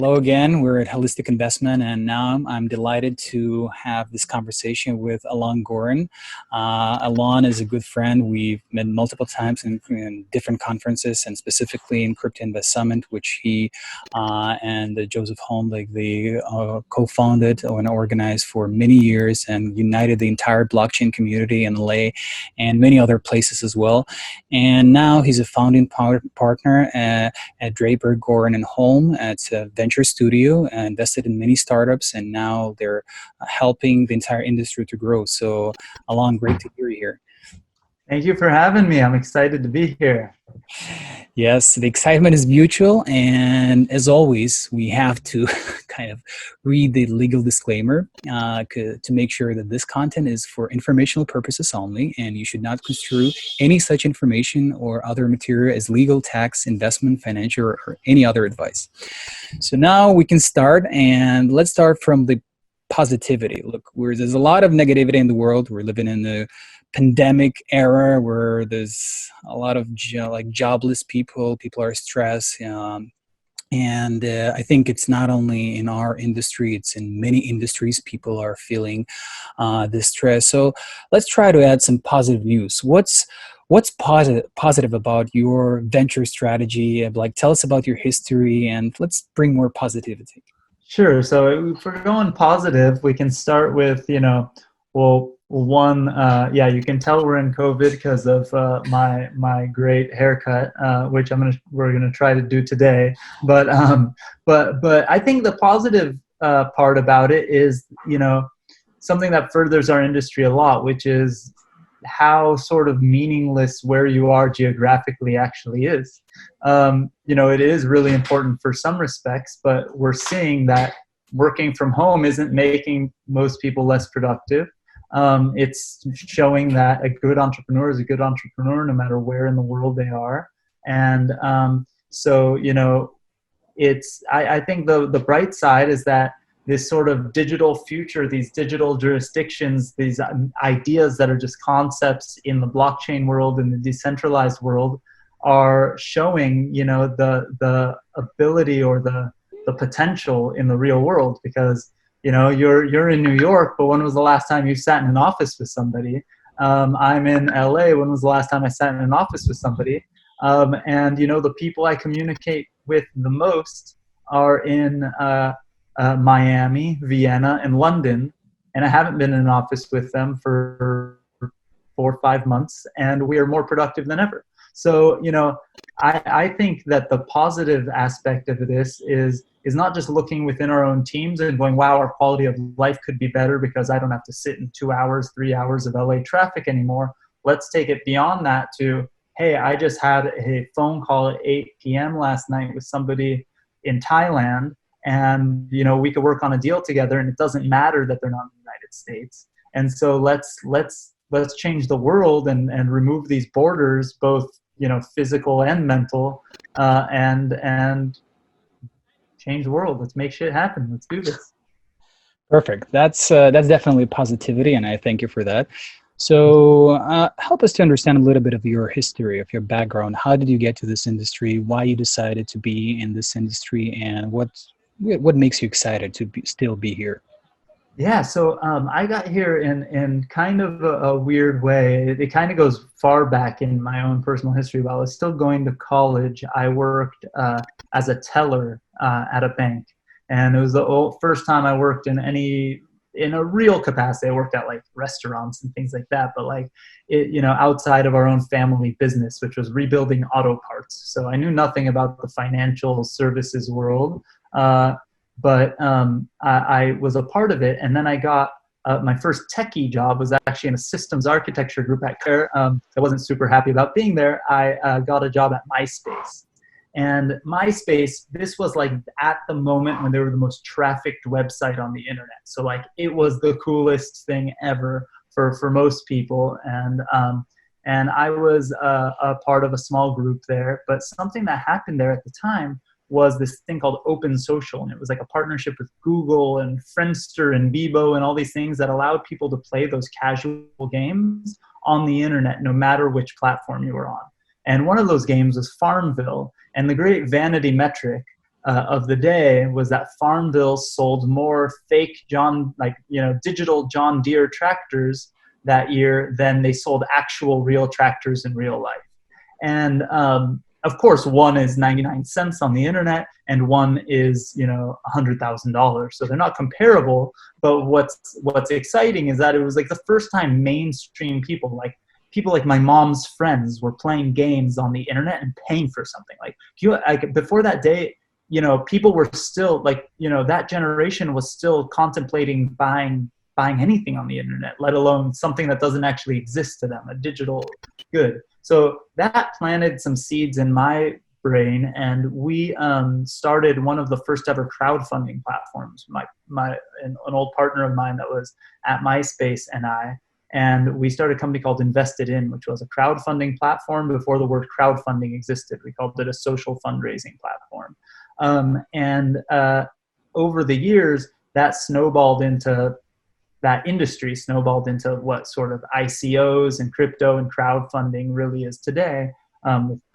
Hello again. We're at Holistic Investment, and now I'm delighted to have this conversation with Alon Goren. Alon is a good friend. We've met multiple times in different conferences, and specifically in Crypto Invest Summit, which he and Josef Holm, they co-founded and organized for many years, and united the entire blockchain community in LA and many other places as well. And now he's a founding partner at Draper, Goren, and Holm at Venture Studio, invested in many startups, and now they're helping the entire industry to grow. So, Alon, great to hear you here. Thank you for having me. I'm excited to be here. Yes, the excitement is mutual, and as always, we have to kind of read the legal disclaimer to make sure that this content is for informational purposes only, and you should not construe any such information or other material as legal, tax, investment, financial, or any other advice. So now we can start, and let's start from the positivity. Look, there's a lot of negativity in the world. We're living in the pandemic era where there's a lot of jobless people are stressed, and I think it's not only in our industry, it's in many industries. People are feeling this stress. So let's try to add some positive news. What's positive about your venture strategy? Like, tell us about your history, and let's bring more positivity. Sure. So if we're going positive, we can start with, you can tell we're in COVID because of my great haircut, which we're gonna try to do today. But I think the positive part about it is, something that furthers our industry a lot, which is how sort of meaningless where you are geographically actually is. It is really important for some respects, but we're seeing that working from home isn't making most people less productive. It's showing that a good entrepreneur is a good entrepreneur no matter where in the world they are. And I think the bright side is that this sort of digital future, these digital jurisdictions, these ideas that are just concepts in the blockchain world and the decentralized world are showing, the ability or the potential in the real world. Because you're in New York, but when was the last time you sat in an office with somebody? I'm in LA. When was the last time I sat in an office with somebody? And the people I communicate with the most are in Miami, Vienna, and London, and I haven't been in an office with them for 4 or 5 months, and we are more productive than ever. So, I think that the positive aspect of this is not just looking within our own teams and going, wow, our quality of life could be better because I don't have to sit in 2 hours, 3 hours of LA traffic anymore. Let's take it beyond that to, hey, I just had a phone call at 8 p.m. last night with somebody in Thailand, and we could work on a deal together, and it doesn't matter that they're not in the United States. And so let's change the world and remove these borders, both physical and mental, and change the world. Let's make shit happen. Let's do this. Perfect. That's definitely positivity, and I thank you for that. So help us to understand a little bit of your history, of your background. How did you get to this industry? Why you decided to be in this industry, and what makes you excited to still be here? Yeah, so I got here in kind of a weird way. It kind of goes far back in my own personal history. While I was still going to college, I worked as a teller at a bank. And it was the first time I worked in a real capacity. I worked at like restaurants and things like that, but outside of our own family business, which was rebuilding auto parts. So I knew nothing about the financial services world. But I was a part of it, and then I got my first techie job was actually in a systems architecture group at Care. I wasn't super happy about being there. I got a job at MySpace, and MySpace, this was like at the moment when they were the most trafficked website on the internet. So like it was the coolest thing ever for most people, and I was a part of a small group there. But something that happened there at the time was this thing called Open Social, and it was like a partnership with Google and Friendster and Bebo and all these things that allowed people to play those casual games on the internet, no matter which platform you were on. And one of those games was Farmville, and the great vanity metric of the day was that Farmville sold more fake digital John Deere tractors that year than they sold actual real tractors in real life. And of course, one is 99 cents on the internet and one is, $100,000. So they're not comparable. But what's exciting is that it was like the first time mainstream people like my mom's friends were playing games on the internet and paying for something. Before that day, people were still that generation was still contemplating buying anything on the internet, let alone something that doesn't actually exist to them, a digital good. So that planted some seeds in my brain, and we started one of the first ever crowdfunding platforms. An old partner of mine that was at MySpace and we started a company called Investedin, which was a crowdfunding platform before the word crowdfunding existed. We called it a social fundraising platform. Over the years, that industry snowballed into what sort of ICOs and crypto and crowdfunding really is today,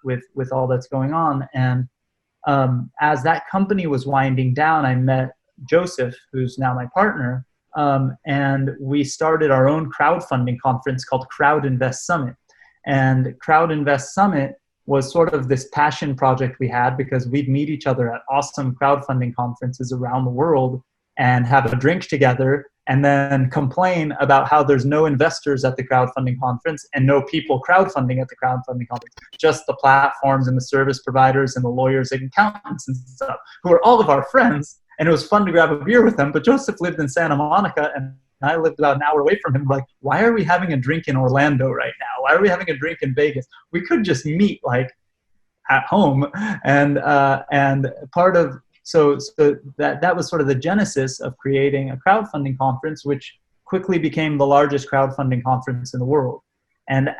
with all that's going on. And as that company was winding down, I met Josef, who's now my partner, and we started our own crowdfunding conference called Crowd Invest Summit. And Crowd Invest Summit was sort of this passion project we had because we'd meet each other at awesome crowdfunding conferences around the world and have a drink together and then complain about how there's no investors at the crowdfunding conference and no people crowdfunding at the crowdfunding conference, just the platforms and the service providers and the lawyers and accountants and stuff, who are all of our friends. And it was fun to grab a beer with them, but Josef lived in Santa Monica and I lived about an hour away from him. Like, why are we having a drink in Orlando right now? Why are we having a drink in Vegas? We could just meet at home. And So that was sort of the genesis of creating a crowdfunding conference, which quickly became the largest crowdfunding conference in the world. And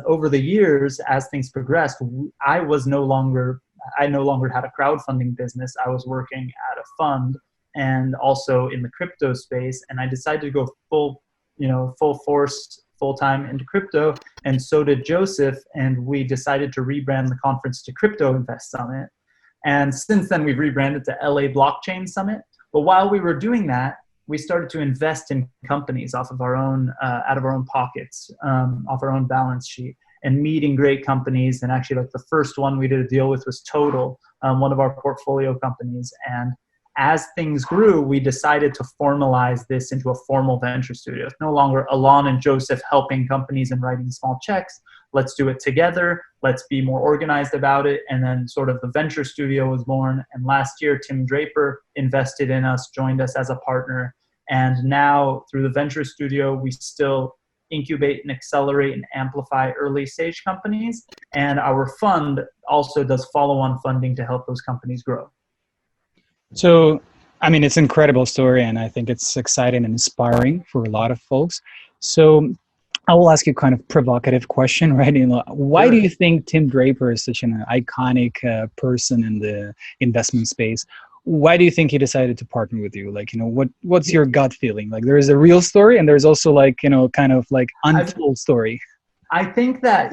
over the years, as things progressed, I no longer had a crowdfunding business. I was working at a fund and also in the crypto space. And I decided to go full force, full time into crypto. And so did Josef. And we decided to rebrand the conference to Crypto Invest Summit. And since then, we've rebranded to LA Blockchain Summit. But while we were doing that, we started to invest in companies out of our own pockets, off our own balance sheet, and meeting great companies. And actually, the first one we did a deal with was Total, one of our portfolio companies. And as things grew, we decided to formalize this into a formal venture studio. It's no longer Alon and Josef helping companies and writing small checks. Let's do it together. Let's be more organized about it. And then sort of the venture studio was born. And last year, Tim Draper invested in us, joined us as a partner. And now through the venture studio, we still incubate and accelerate and amplify early stage companies. And our fund also does follow-on funding to help those companies grow. So, it's an incredible story, and I think it's exciting and inspiring for a lot of folks. So I will ask you kind of provocative question, right? Why do you think Tim Draper is such an iconic person in the investment space? Why do you think he decided to partner with you? What's your gut feeling? There is a real story, and there's also untold story. I think that,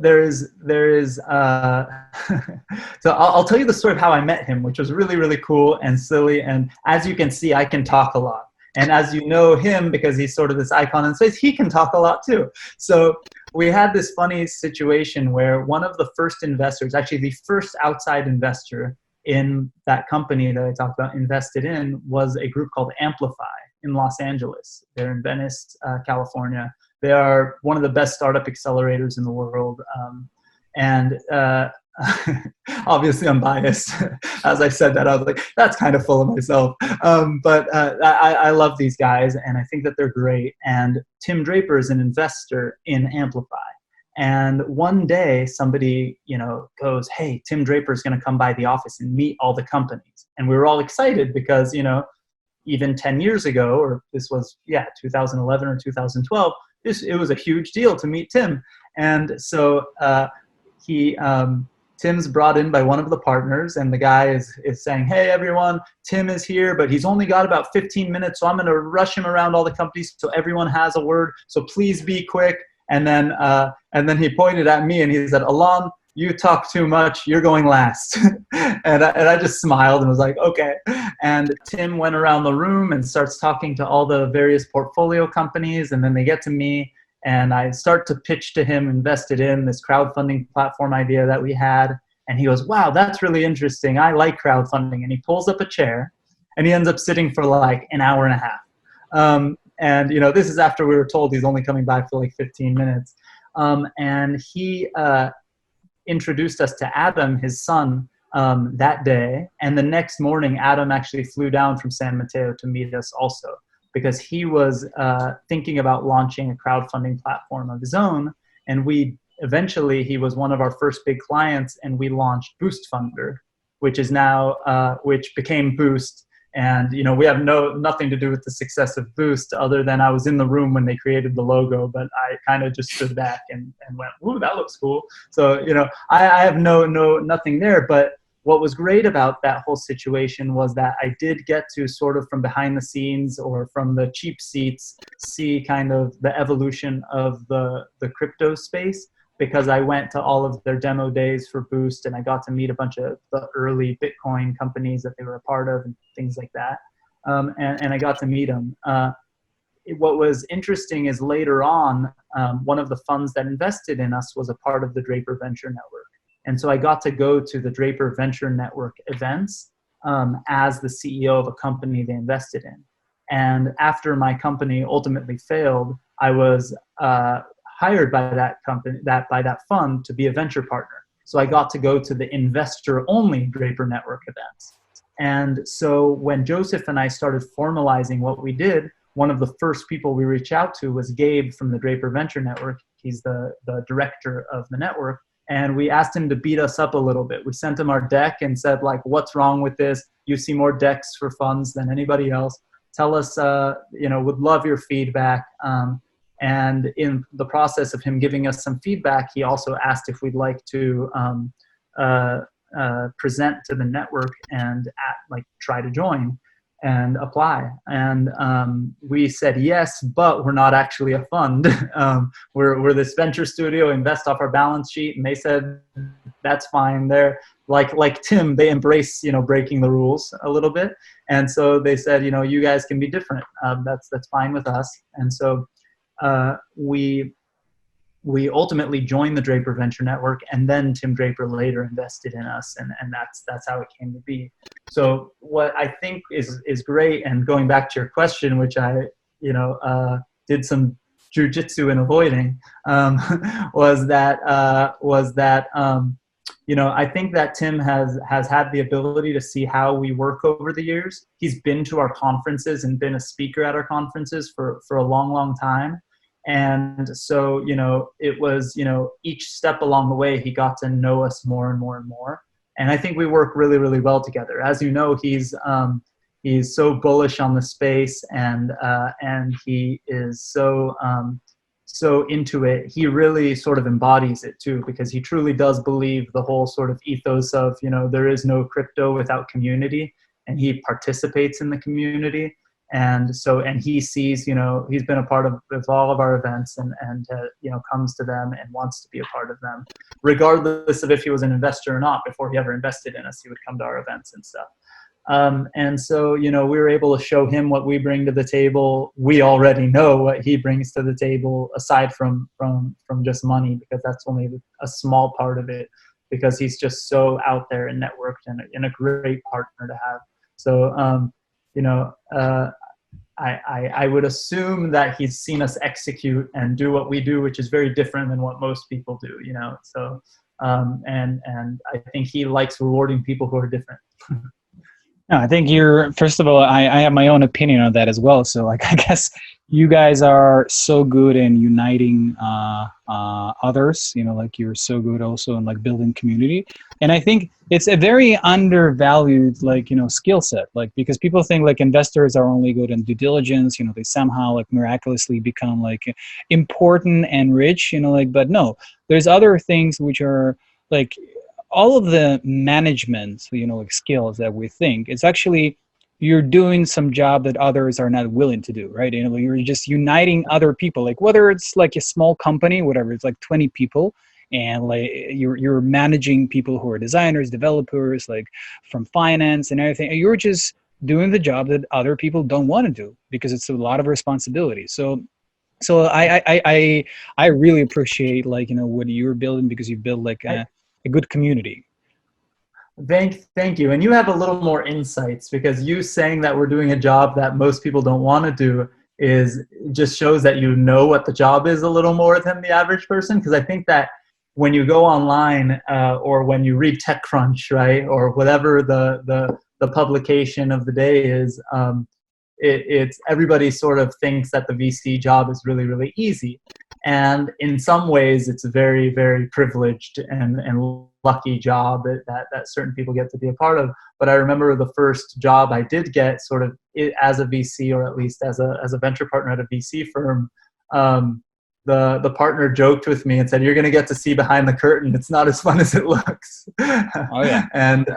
there is, so I'll tell you the story of how I met him, which was really, really cool and silly. And as you can see, I can talk a lot. And as you know him, because he's sort of this icon in space, he can talk a lot too. So we had this funny situation where one of the first investors, actually the first outside investor in that company that I talked about, Investedin, was a group called Amplify in Los Angeles. They're in Venice, California. They are one of the best startup accelerators in the world. Obviously I'm biased. As I said that, I was like, that's kind of full of myself. But I love these guys, and I think that they're great. And Tim Draper is an investor in Amplify. And one day somebody, goes, hey, Tim Draper is going to come by the office and meet all the companies. And we were all excited because, even 10 years ago, or this was, 2011 or 2012, it was a huge deal to meet Tim. And so Tim's brought in by one of the partners, and the guy is saying, hey, everyone, Tim is here, but he's only got about 15 minutes, so I'm going to rush him around all the companies so everyone has a word, so please be quick. And then he pointed at me and he said, Alon, you talk too much, you're going last. And I just smiled and was like, okay. And Tim went around the room and starts talking to all the various portfolio companies. And then they get to me and I start to pitch to him Investedin, this crowdfunding platform idea that we had. And he goes, wow, that's really interesting. I like crowdfunding. And he pulls up a chair and he ends up sitting for like an hour and a half. And, you know, this is after we were told he's only coming back for like 15 minutes. And he introduced us to Adam, his son, that day. And the next morning, Adam actually flew down from San Mateo to meet us also, because he was thinking about launching a crowdfunding platform of his own. And he was one of our first big clients, and we launched Boost Funder, which is now, which became Boost. And, you know, we have nothing to do with the success of Boost other than I was in the room when they created the logo, but I kind of just stood back and went, ooh, that looks cool. So, you know, I have nothing there. But what was great about that whole situation was that I did get to sort of from behind the scenes or from the cheap seats see kind of the evolution of the crypto space, because I went to all of their demo days for Boost and I got to meet a bunch of the early Bitcoin companies that they were a part of and things like that. And I got to meet them. What was interesting is later on, one of the funds that invested in us was a part of the Draper Venture Network. And so I got to go to the Draper Venture Network events as the CEO of a company they invested in. And after my company ultimately failed, I was hired by that company, by that fund, to be a venture partner. So I got to go to the investor-only Draper Network events. And so when Josef and I started formalizing what we did, one of the first people we reached out to was Gabe from the Draper Venture Network. He's the director of the network. And we asked him to beat us up a little bit. We sent him our deck and said, like, what's wrong with this? You see more decks for funds than anybody else. Tell us, you know, would love your feedback. And in the process of him giving us some feedback, he also asked if we'd like to present to the network and try to join and apply. And we said yes, but we're not actually a fund. We're this venture studio, invest off our balance sheet. And they said, that's fine. They're like Tim, they embrace, you know, breaking the rules a little bit. And so they said, you know, you guys can be different. That's fine with us. And so we ultimately joined the Draper Venture Network, and then Tim Draper later invested in us, and that's how it came to be. So what I think is great, and going back to your question, which I did some jujitsu in avoiding, was that I think that Tim has had the ability to see how we work over the years. He's been to our conferences and been a speaker at our conferences for a long time. And so, you know, it was, you know, each step along the way, he got to know us more and more and more. And I think we work really, really well together. As you know, he's so bullish on the space, and he is so into it. He really sort of embodies it too, because he truly does believe the whole sort of ethos of, you know, there is no crypto without community, and he participates in the community. And so, and he sees, you know, he's been a part of all of our events and you know, comes to them and wants to be a part of them, regardless of if he was an investor or not. Before he ever invested in us, he would come to our events and stuff. And so, you know, we were able to show him what we bring to the table. We already know what he brings to the table, aside from just money, because that's only a small part of it, because he's just so out there and networked and a great partner to have. So, you know, I would assume that he's seen us execute and do what we do, which is very different than what most people do, you know. So, and I think he likes rewarding people who are different. No, I think first of all, I have my own opinion on that as well. So, like, I guess you guys are so good in uniting others, you know, like you're so good also in like building community. And I think it's a very undervalued, like, you know, skill set, like, because people think like investors are only good in due diligence, you know, they somehow like miraculously become like important and rich, you know, like, but no, there's other things which are like, all of the management, you know, like skills that we think, it's actually you're doing some job that others are not willing to do, right? You know, you're just uniting other people, like whether it's like a small company, whatever, it's like 20 people, and like you're managing people who are designers, developers, like from finance and everything, and you're just doing the job that other people don't want to do because it's a lot of responsibility. So I really appreciate, like, what you're building, because you build like a good community. Thank you. And you have a little more insights, because you saying that we're doing a job that most people don't want to do is just shows that you know what the job is a little more than the average person. Because I think that when you go online or when you read TechCrunch, right, or whatever the publication of the day is, it's everybody sort of thinks that the VC job is really, really easy. And in some ways, it's a very, very privileged and lucky job that certain people get to be a part of. But I remember the first job I did get, sort of as a VC, or at least as a venture partner at a VC firm. The partner joked with me and said, "You're going to get to see behind the curtain. It's not as fun as it looks." Oh yeah. And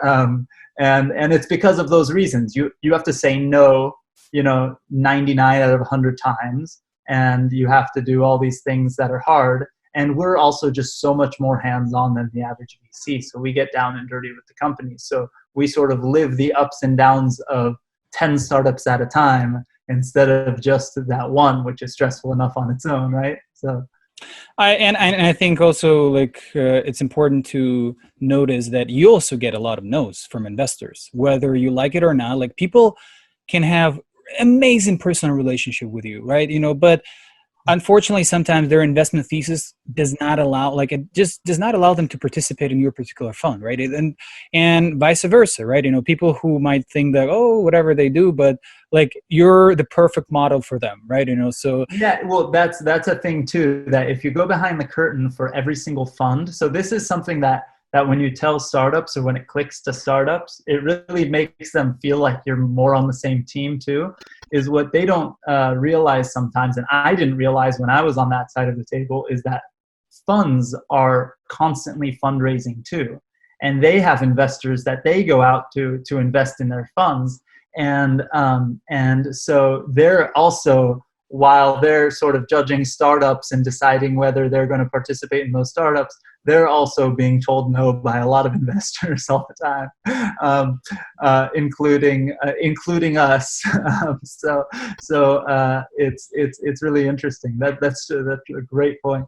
it's because of those reasons. You have to say no, 99 out of 100 times. And you have to do all these things that are hard. And we're also just so much more hands-on than the average VC. So we get down and dirty with the companies. So we sort of live the ups and downs of 10 startups at a time, instead of just that one, which is stressful enough on its own, right? So I think also, like, it's important to notice that you also get a lot of no's from investors, whether you like it or not. Like, people can have amazing personal relationship with you, right? But unfortunately, sometimes their investment thesis does not allow, like, it just does not allow them to participate in your particular fund, right? And vice versa, right? People who might think that, oh, whatever they do, but like, you're the perfect model for them, right? So yeah, well, that's a thing too, that if you go behind the curtain for every single fund. So this is something that when you tell startups, or when it clicks to startups, it really makes them feel like you're more on the same team too, is what they don't realize sometimes, and I didn't realize when I was on that side of the table, is that funds are constantly fundraising too. And they have investors that they go out to invest in their funds. And so they're also, while they're sort of judging startups and deciding whether they're going to participate in those startups, they're also being told no by a lot of investors all the time, including us. So it's really interesting. That's a great point.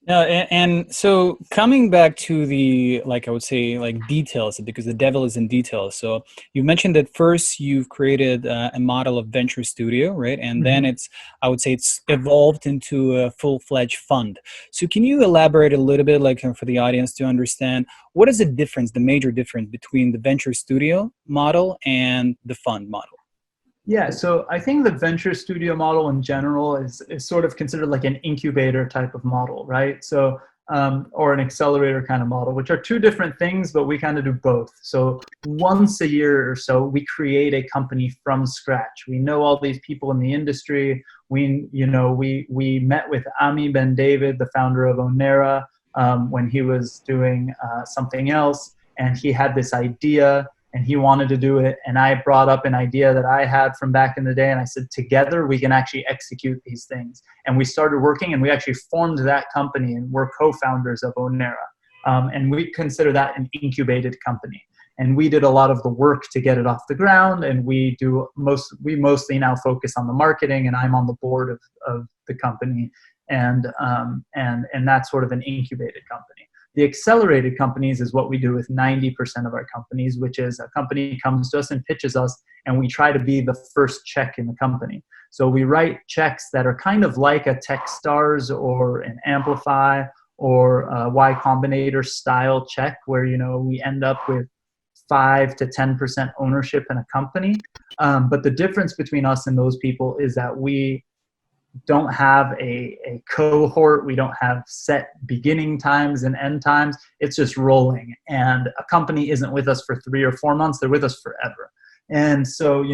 No, and so coming back to the, like, I would say, like, details, because the devil is in details. So you mentioned that first you've created a model of venture studio, right? And then I would say it's evolved into a full-fledged fund. So can you elaborate a little bit, like, for the audience to understand, what is the difference, the major difference between the venture studio model and the fund model? Yeah, so I think the venture studio model in general is sort of considered like an incubator type of model, right? So, or an accelerator kind of model, which are two different things, but we kind of do both. So once a year or so, we create a company from scratch. We know all these people in the industry. We met with Ami Ben David, the founder of Onera, when he was doing something else, and he had this idea, and he wanted to do it. And I brought up an idea that I had from back in the day. And I said, together we can actually execute these things. And we started working, and we actually formed that company, and we're co-founders of Onera. And we consider that an incubated company. And we did a lot of the work to get it off the ground. And we mostly now focus on the marketing, and I'm on the board of the company. And that's sort of an incubated company. The accelerated companies is what we do with 90% of our companies, which is a company comes to us and pitches us, and we try to be the first check in the company. So we write checks that are kind of like a Techstars or an Amplify or a Y Combinator style check, where we end up with 5 to 10% ownership in a company. But the difference between us and those people is that we don't have a cohort. We don't have set beginning times and end times. It's just rolling. And a company isn't with us for 3 or 4 months. They're with us forever. And so,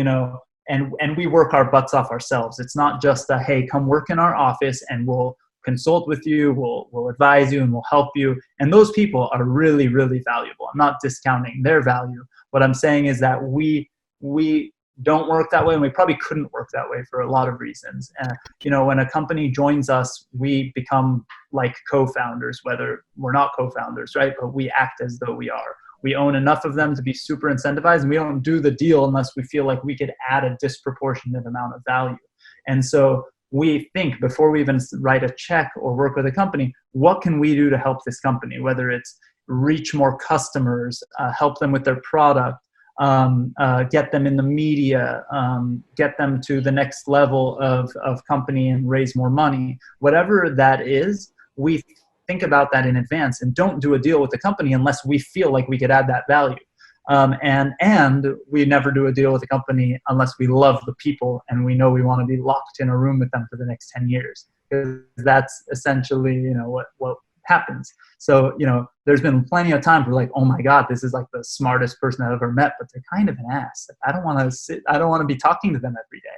and we work our butts off ourselves. It's not just a, hey, come work in our office and we'll consult with you, we'll advise you, and we'll help you. And those people are really, really valuable. I'm not discounting their value. What I'm saying is that we don't work that way, and we probably couldn't work that way for a lot of reasons. When a company joins us, we become like co-founders, whether we're not co-founders, right? But we act as though we are. We own enough of them to be super incentivized, and we don't do the deal unless we feel like we could add a disproportionate amount of value. And so we think before we even write a check or work with a company, what can we do to help this company? Whether it's reach more customers, help them with their product, get them in the media, get them to the next level of company and raise more money. Whatever that is, we think about that in advance and don't do a deal with the company unless we feel like we could add that value. And we never do a deal with a company unless we love the people and we know we want to be locked in a room with them for the next 10 years. Because that's essentially, what happens. So, there's been plenty of times where like, oh my God, this is like the smartest person I've ever met, but they're kind of an ass. I don't want to be talking to them every day.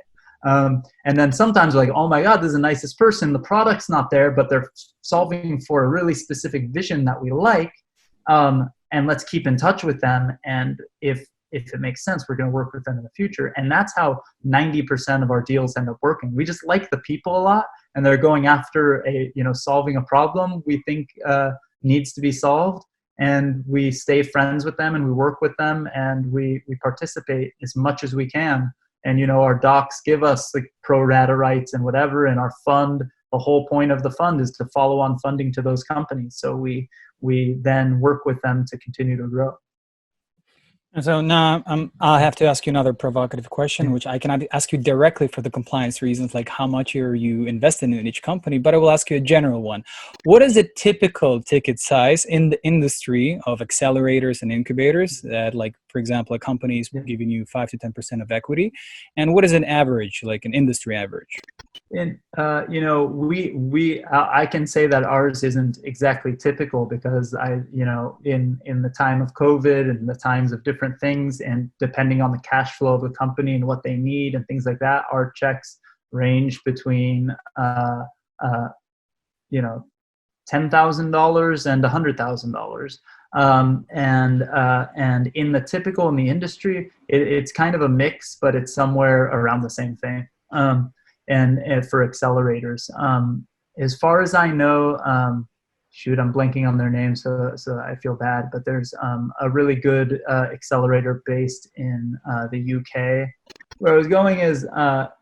And then sometimes like, oh my God, this is the nicest person. The product's not there, but they're solving for a really specific vision that we like. And let's keep in touch with them. And if it makes sense, we're going to work with them in the future. And that's how 90% of our deals end up working. We just like the people a lot, and they're going after solving a problem we think needs to be solved. And we stay friends with them and we work with them and we participate as much as we can. And, our docs give us like pro rata rights and whatever. And our fund, the whole point of the fund is to follow on funding to those companies. So we then work with them to continue to grow. And so now I'll have to ask you another provocative question, which I cannot ask you directly for the compliance reasons, like how much are you investing in each company, but I will ask you a general one. What is a typical ticket size in the industry of accelerators and incubators that, like, for example, a company is giving you 5 to 10% of equity? And what is an average, like an industry average? I can say that ours isn't exactly typical because in the time of COVID and the times of different things, and depending on the cash flow of the company and what they need and things like that, our checks range between $10,000 and $100,000. And in the industry, it's kind of a mix, but it's somewhere around the same thing. And for accelerators, as far as I know, I'm blanking on their name, so I feel bad, but there's a really good accelerator based in the UK. Where I was going is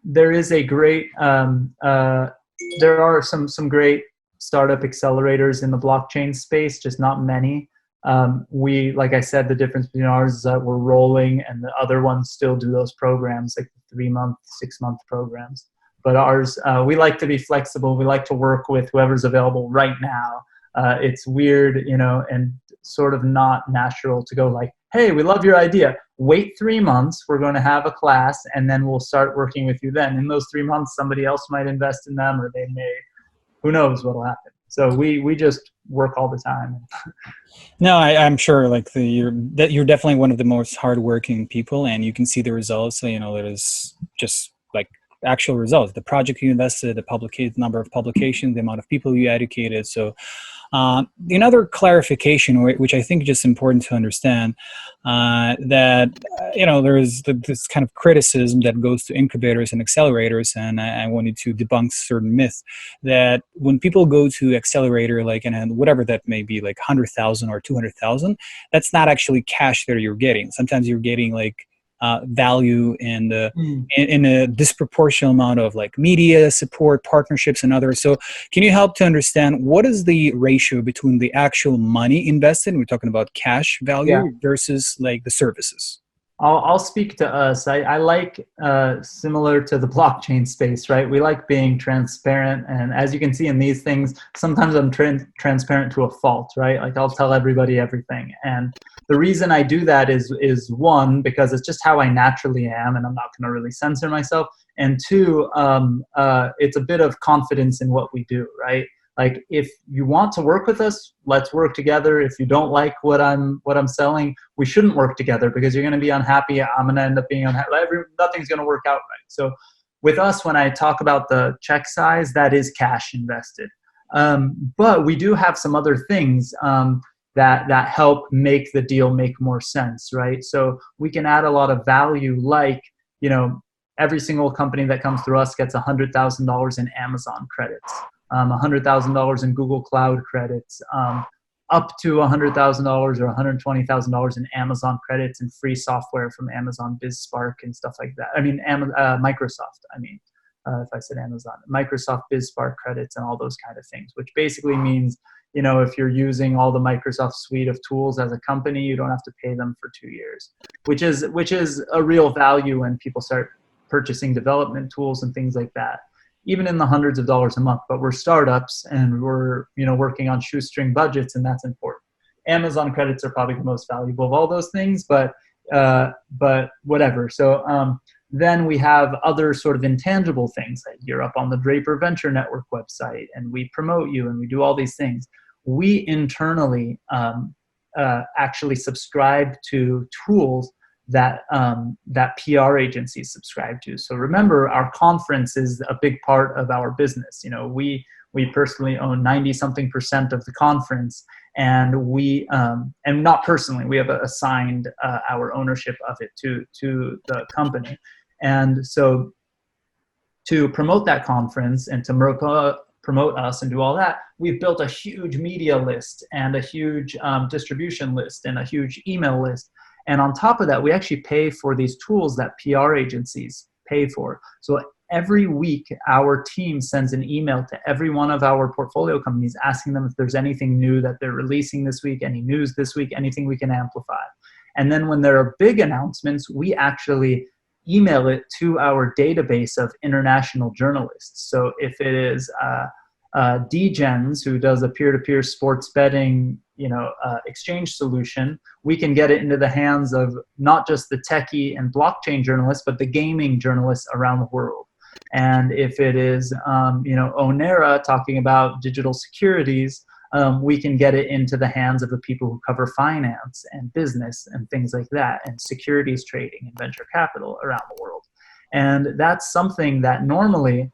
there is a great, there are some great startup accelerators in the blockchain space, just not many. Like I said, the difference between ours is that we're rolling and the other ones still do those programs, like 3-month, 6-month programs. But ours, we like to be flexible. We like to work with whoever's available right now. It's weird, and sort of not natural to go like, hey, we love your idea. Wait 3 months. We're going to have a class, and then we'll start working with you then. In those 3 months, somebody else might invest in them, or they may, who knows what will happen. So we just work all the time. No, I'm sure you're definitely one of the most hardworking people, and you can see the results. It is just like actual results, the project you invested, the number of publications, the amount of people you educated. So another clarification, which I think is just important to understand, that there is this kind of criticism that goes to incubators and accelerators, and I wanted to debunk certain myths that when people go to accelerator, and whatever that may be, like 100,000 or 200,000, that's not actually cash that you're getting. Sometimes you're getting value in a disproportionate amount of media support, partnerships, and others. So can you help to understand what is the ratio between the actual money invested, we're talking about cash value, versus the services? I'll speak to us. I like, similar to the blockchain space, right? We like being transparent. And as you can see in these things, sometimes I'm transparent to a fault, right? I'll tell everybody everything. And the reason I do that is one, because it's just how I naturally am, and I'm not going to really censor myself. And two, it's a bit of confidence in what we do, right? If you want to work with us, let's work together. If you don't like what I'm selling, we shouldn't work together because you're going to be unhappy. I'm going to end up being unhappy. Nothing's going to work out right. So with us, when I talk about the check size, that is cash invested. But we do have some other things that help make the deal make more sense, right? So we can add a lot of value, like every single company that comes through us gets $100,000 in Amazon credits, $100,000 in Google Cloud credits, up to $100,000 or $120,000 in Amazon credits and free software from Amazon BizSpark and stuff like that. I mean, Microsoft. If I said Amazon, Microsoft BizSpark credits and all those kind of things, which basically means, if you're using all the Microsoft suite of tools as a company, you don't have to pay them for 2 years, which is a real value when people start purchasing development tools and things like that, even in the hundreds of dollars a month. But we're startups and we're, working on shoestring budgets, and that's important. Amazon credits are probably the most valuable of all those things, but whatever. So, then we have other sort of intangible things. Like you're up on the Draper Venture Network website, and we promote you, and we do all these things. We internally actually subscribe to tools that PR agencies subscribe to. So remember, our conference is a big part of our business. We personally own 90-something% of the conference, and and not personally, we have assigned our ownership of it to the company. And so to promote that conference and to promote us and do all that, we've built a huge media list and a huge distribution list and a huge email list. And on top of that, we actually pay for these tools that PR agencies pay for. So every week, our team sends an email to every one of our portfolio companies asking them if there's anything new that they're releasing this week, any news this week, anything we can amplify. And then when there are big announcements, we actually email it to our database of international journalists. So if it is DGens, who does a peer-to-peer sports betting exchange solution, we can get it into the hands of not just the techie and blockchain journalists, but the gaming journalists around the world. And if it is Onera talking about digital securities, we can get it into the hands of the people who cover finance and business and things like that, and securities trading and venture capital around the world. And that's something that normally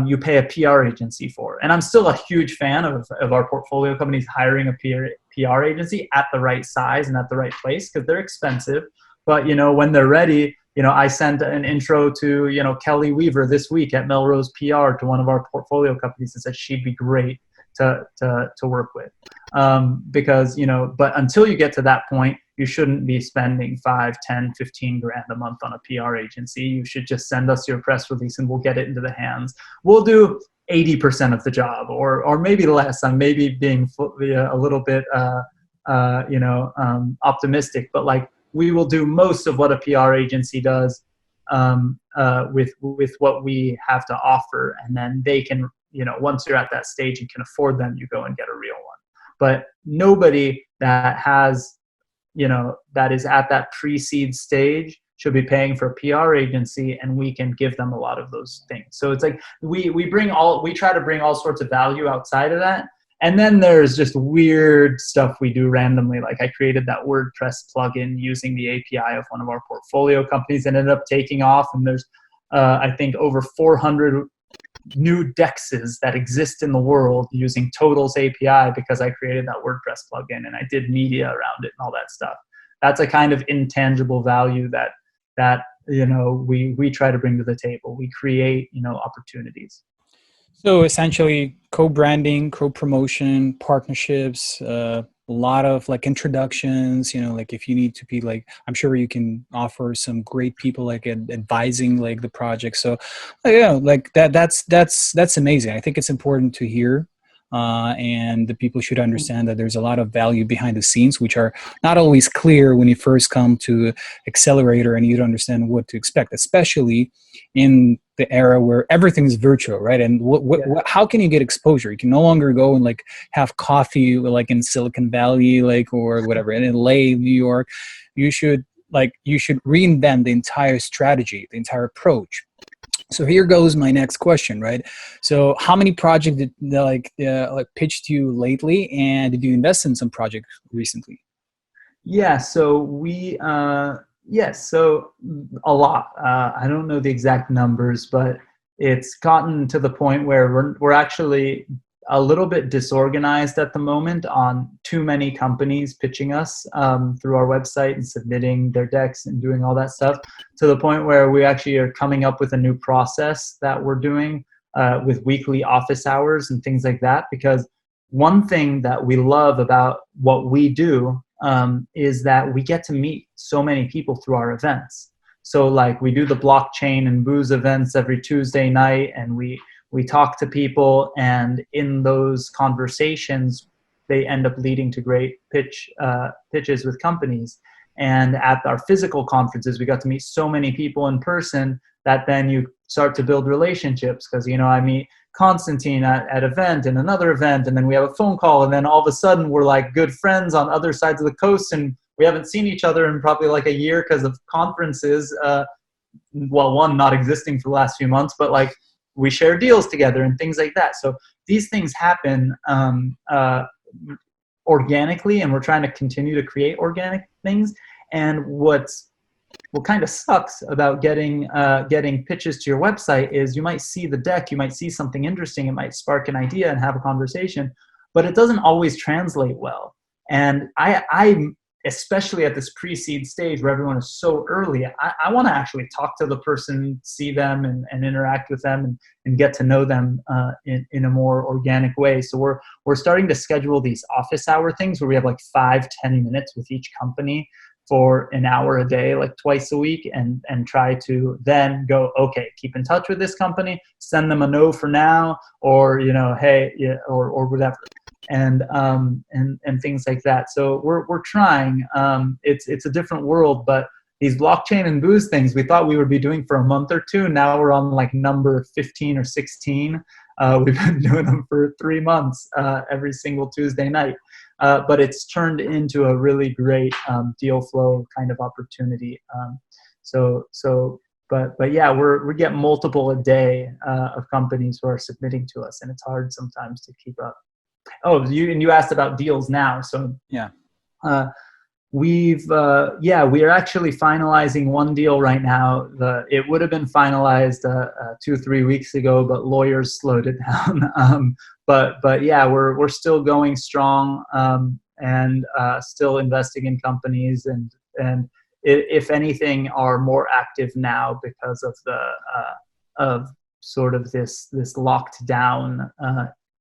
you pay a PR agency for. And I'm still a huge fan of our portfolio companies hiring a PR agency at the right size and at the right place, because they're expensive. But when they're ready, I sent an intro to Kelly Weaver this week at Melrose PR to one of our portfolio companies and said she'd be great to work with, because but until you get to that point, you shouldn't be spending 5, 10, 15 grand a month on a PR agency. You should just send us your press release and we'll get it into the hands. We'll do 80% of the job, or maybe less. I'm maybe being a little bit optimistic, but like we will do most of what a PR agency does with what we have to offer, and then they can, once you're at that stage and can afford them, you go and get a real one. But nobody that has, that is at that pre-seed stage should be paying for a PR agency, and we can give them a lot of those things. So it's like we try to bring all sorts of value outside of that. And then there's just weird stuff we do randomly. Like I created that WordPress plugin using the API of one of our portfolio companies and ended up taking off. And there's, I think, over 400 new dexes that exist in the world using Total's API because I created that WordPress plugin and I did media around it and all that stuff. That's a kind of intangible value that we try to bring to the table. We create opportunities. So essentially, co-branding, co-promotion, partnerships, a lot of like introductions. Like if you need to be like, I'm sure you can offer some great people like advising like the project. So like that's amazing. I think it's important to hear. And the people should understand that there's a lot of value behind the scenes, which are not always clear when you first come to Accelerator and you don't understand what to expect, especially in the era where everything is virtual, right? And how can you get exposure? You can no longer go and like have coffee like in Silicon Valley, like or whatever, in LA, New York. You should reinvent the entire strategy, the entire approach. So here goes my next question, right? So how many projects did pitched you lately, and did you invest in some projects recently? Yeah, so so a lot. I don't know the exact numbers, but it's gotten to the point where we're actually a little bit disorganized at the moment on too many companies pitching us through our website and submitting their decks and doing all that stuff, to the point where we actually are coming up with a new process that we're doing with weekly office hours and things like that. Because one thing that we love about what we do is that we get to meet so many people through our events. So like we do the blockchain and booze events every Tuesday night, and we talk to people, and in those conversations, they end up leading to great pitches with companies. And at our physical conferences, we got to meet so many people in person that then you start to build relationships. Because, you know, I meet Constantin at event and another event, and then we have a phone call, and then all of a sudden we're like good friends on other sides of the coast, and we haven't seen each other in probably like a year because of conferences. Well, one not existing for the last few months, but like we share deals together and things like that. So these things happen organically, and we're trying to continue to create organic things. And what kind of sucks about getting pitches to your website is you might see the deck, you might see something interesting, it might spark an idea and have a conversation, but it doesn't always translate well. And I especially at this pre-seed stage where everyone is so early, I want to actually talk to the person, see them, and interact with them and get to know them in a more organic way. So we're starting to schedule these office hour things where we have like 5-10 minutes with each company for an hour a day, like twice a week, and try to then go, okay, keep in touch with this company, send them a no for now, or, you know, hey, yeah, or whatever. And things like that. So we're trying. It's a different world, but these blockchain and booze things we thought we would be doing for a month or two. Now we're on like number 15 or 16. We've been doing them for 3 months every single Tuesday night. But it's turned into a really great deal flow kind of opportunity. But yeah, we get multiple a day of companies who are submitting to us, and it's hard sometimes to keep up. Oh, you asked about deals now. So yeah, we are actually finalizing one deal right now. It would have been finalized 2-3 weeks ago, but lawyers slowed it down. But yeah, we're still going strong and still investing in companies, and if anything, are more active now because of sort of this locked down.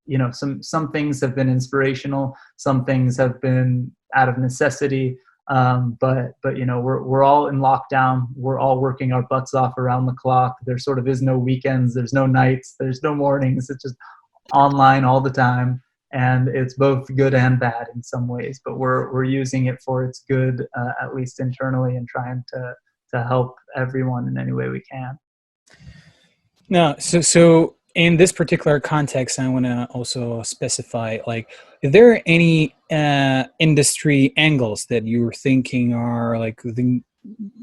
You know, some things have been inspirational, some things have been out of necessity, but you know, we're all in lockdown. We're all working our butts off around the clock. There sort of is no weekends, there's no nights, there's no mornings. It's just online all the time, and it's both good and bad in some ways. But we're using it for its good, at least internally, and trying to help everyone in any way we can. No, so in this particular context, I want to also specify, like, is there any industry angles that you're thinking are like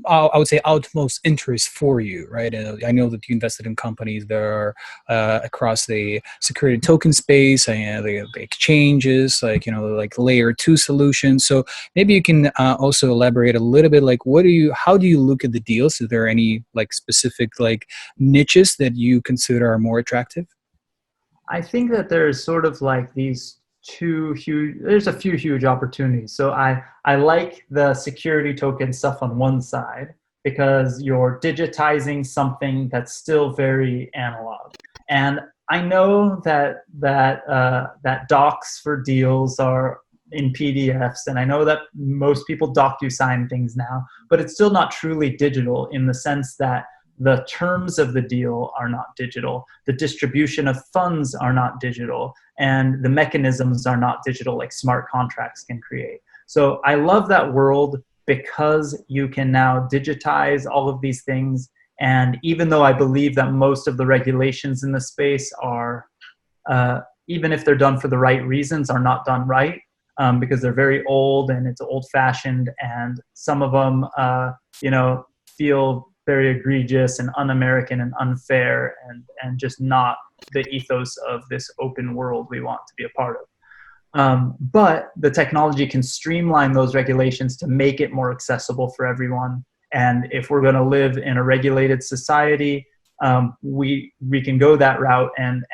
I would say utmost interest for you, right? I know that you invested in companies that are across the security token space, the exchanges, like, you know, like layer 2 solutions. So maybe you can also elaborate a little bit, like, how do you look at the deals? Is there any like specific like niches that you consider are more attractive? I think that there's sort of like there's a few huge opportunities. So I like the security token stuff on one side, because you're digitizing something that's still very analog. And I know that docs for deals are in PDFs, and I know that most people DocuSign things now, but it's still not truly digital in the sense that the terms of the deal are not digital, the distribution of funds are not digital, and the mechanisms are not digital like smart contracts can create. So I love that world because you can now digitize all of these things. And even though I believe that most of the regulations in the space are, even if they're done for the right reasons, are not done right, because they're very old and it's old-fashioned, and some of them, you know, feel very egregious and un-American and unfair, and just not the ethos of this open world we want to be a part of. But the technology can streamline those regulations to make it more accessible for everyone. And if we're going to live in a regulated society, we can go that route and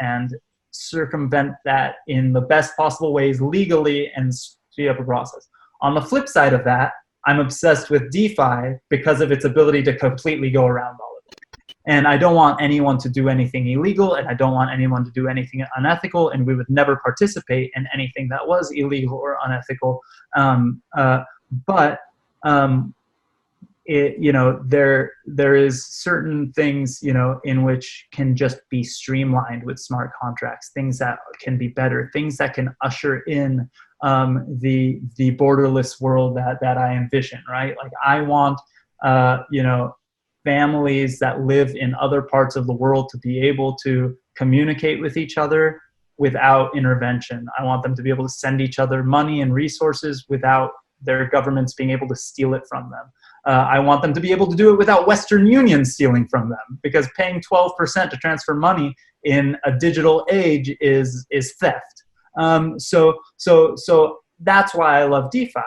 circumvent that in the best possible ways legally and speed up a process. On the flip side of that, I'm obsessed with DeFi because of its ability to completely go around all of it. And I don't want anyone to do anything illegal, and I don't want anyone to do anything unethical, and we would never participate in anything that was illegal or unethical. There is certain things, in which can just be streamlined with smart contracts, things that can be better, things that can usher in the borderless world that I envision, right? Like I want, families that live in other parts of the world to be able to communicate with each other without intervention. I want them to be able to send each other money and resources without their governments being able to steal it from them. I want them to be able to do it without Western Union stealing from them, because paying 12% to transfer money in a digital age is theft. So that's why I love DeFi.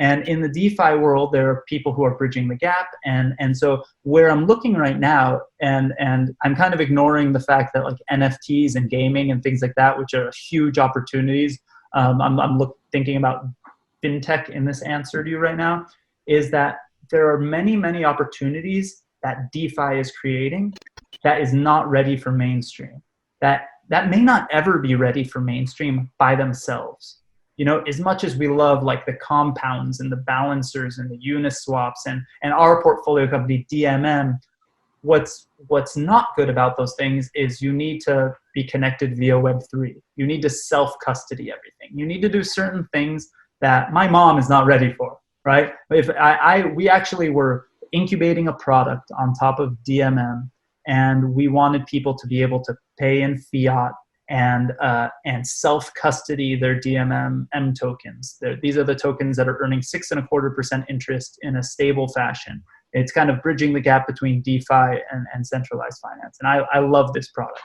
And in the DeFi world, there are people who are bridging the gap. And so where I'm looking right now, and I'm kind of ignoring the fact that like NFTs and gaming and things like that, which are huge opportunities. I'm thinking about fintech in this answer to you right now, is that there are many, many opportunities that DeFi is creating that is not ready for mainstream, that may not ever be ready for mainstream by themselves. As much as we love like the compounds and the balancers and the Uniswaps and our portfolio company DMM, what's not good about those things is you need to be connected via Web3. You need to self-custody everything. You need to do certain things that my mom is not ready for, right? We actually were incubating a product on top of DMM, and we wanted people to be able to pay in fiat and self-custody their DMM tokens. These are the tokens that are earning 6.25% interest in a stable fashion. It's kind of bridging the gap between DeFi and centralized finance. And I love this product.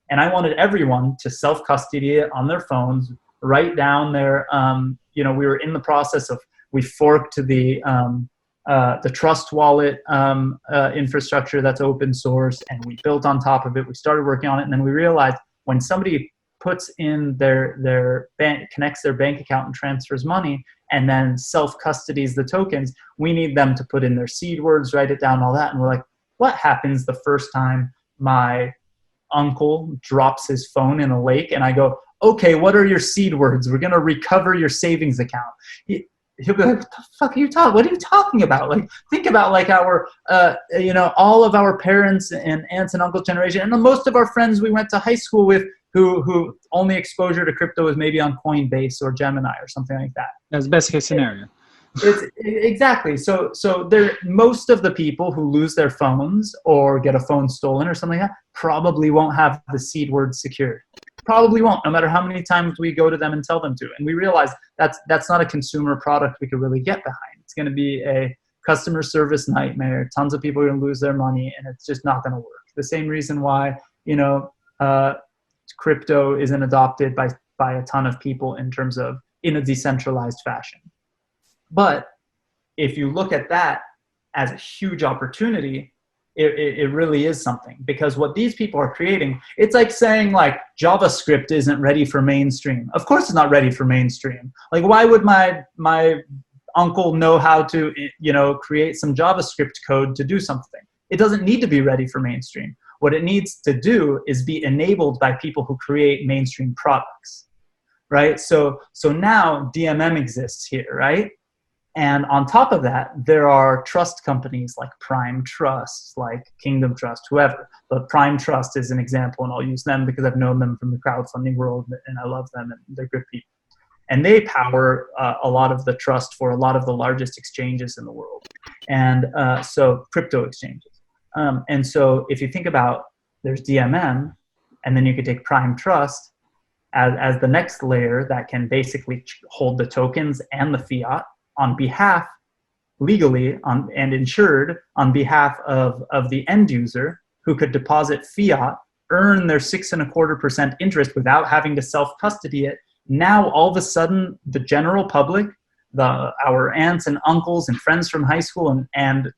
And I wanted everyone to self-custody it on their phones, write down their, we were in the process of, we forked the Trust Wallet infrastructure that's open source, and we built on top of it. We started working on it, and then we realized when somebody puts in their bank, connects their bank account and transfers money, and then self-custodies the tokens, we need them to put in their seed words, write it down, all that. And we're like, what happens the first time my uncle drops his phone in a lake and I go, okay, what are your seed words? We're going to recover your savings account. He'll be like, what the fuck are you talking? What are you talking about? Like, think about like our, all of our parents and aunts and uncle generation, and most of our friends we went to high school with, who only exposure to crypto was maybe on Coinbase or Gemini or something like that. That's best case scenario. Exactly. So most of the people who lose their phones or get a phone stolen or something like that probably won't have the seed words secured. Probably won't, no matter how many times we go to them and tell them to. And we realize that's not a consumer product we could really get behind. It's going to be a customer service nightmare. Tons of people are going to lose their money, and it's just not going to work. The same reason why, crypto isn't adopted by a ton of people in terms of in a decentralized fashion. But if you look at that as a huge opportunity, it really is something, because what these people are creating, it's like saying like JavaScript isn't ready for mainstream. Of course it's not ready for mainstream. Like, why would my uncle know how to, create some JavaScript code to do something? It doesn't need to be ready for mainstream. What it needs to do is be enabled by people who create mainstream products, right? So now DMM exists here, right? And on top of that, there are trust companies like Prime Trust, like Kingdom Trust, whoever. But Prime Trust is an example, and I'll use them because I've known them from the crowdfunding world, and I love them, and they're good people. And they power a lot of the trust for a lot of the largest exchanges in the world, and so crypto exchanges. And so if you think about, there's DMM, and then you could take Prime Trust as the next layer that can basically hold the tokens and the fiat on behalf, legally and insured on behalf of the end user, who could deposit fiat, earn their 6.25% interest without having to self-custody it. Now, all of a sudden, the general public, our aunts and uncles and friends from high school, and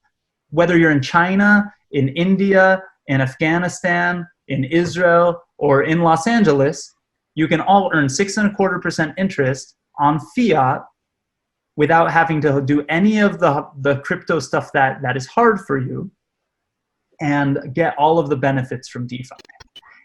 whether you're in China, in India, in Afghanistan, in Israel, or in Los Angeles, you can all earn 6.25% interest on fiat without having to do any of the crypto stuff that is hard for you, and get all of the benefits from DeFi.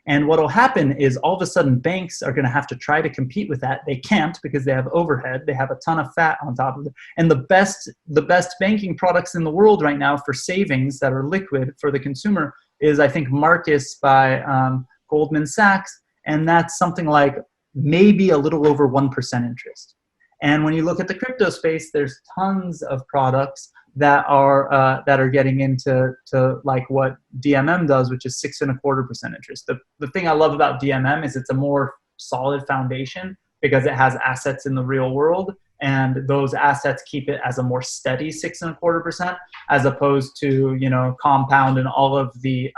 And what will happen is all of a sudden banks are going to have to try to compete with that. They can't because they have overhead. They have a ton of fat on top of it. And the best banking products in the world right now for savings that are liquid for the consumer is, I think, Marcus by Goldman Sachs. And that's something like maybe a little over 1% interest. And when you look at the crypto space, there's tons of products that are getting into like what DMM does, which is 6.25% interest. The thing I love about DMM is it's a more solid foundation because it has assets in the real world, and those assets keep it as a more steady 6.25%, as opposed to, you know, Compound and all of the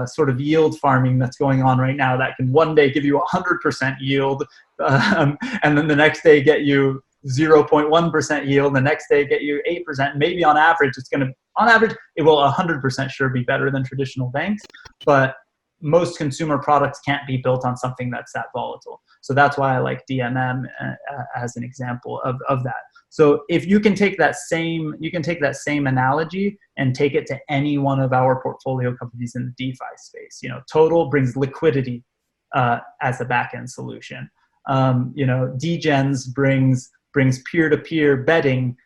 sort of yield farming that's going on right now that can one day give you 100% yield, and then the next day get you 0.1% yield, the next day get you 8%. Maybe on average, it will 100% sure be better than traditional banks, but most consumer products can't be built on something that's that volatile. So that's why I like DMM as an example of that. So if you can take that same analogy and take it to any one of our portfolio companies in the DeFi space. You know, Total brings liquidity as a backend solution. You know, Degens brings peer-to-peer betting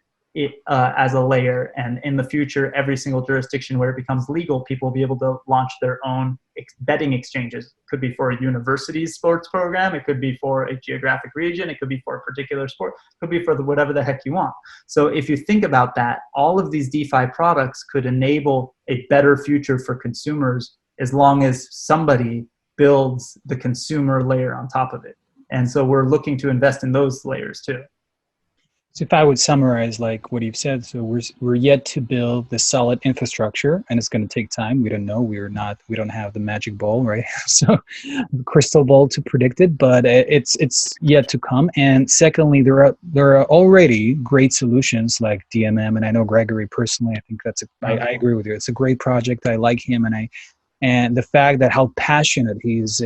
as a layer, and in the future, every single jurisdiction where it becomes legal, people will be able to launch their own betting exchanges. It could be for a university's sports program, it could be for a geographic region, it could be for a particular sport, it could be for whatever the heck you want. So if you think about that, all of these DeFi products could enable a better future for consumers as long as somebody builds the consumer layer on top of it. And so we're looking to invest in those layers too. So if I would summarize like what you've said, so we're yet to build the solid infrastructure, and it's going to take time. We don't know. We don't have the magic ball, right? So crystal ball to predict it, but it's yet to come. And secondly, there are already great solutions like DMM, and I know Gregory personally. I think I agree with you. It's a great project. I like him, and the fact that how passionate he's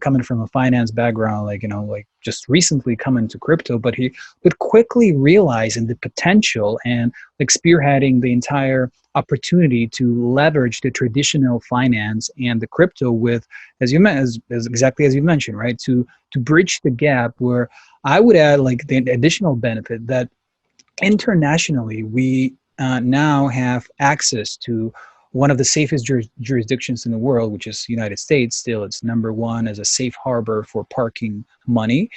coming from a finance background, like, you know, like just recently coming to crypto, but he would quickly realizing the potential and like spearheading the entire opportunity to leverage the traditional finance and the crypto with, as exactly as you mentioned, right? To bridge the gap, where I would add like the additional benefit that internationally we now have access to one of the safest jurisdictions in the world, which is United States. Still, it's number one as a safe harbor for parking money.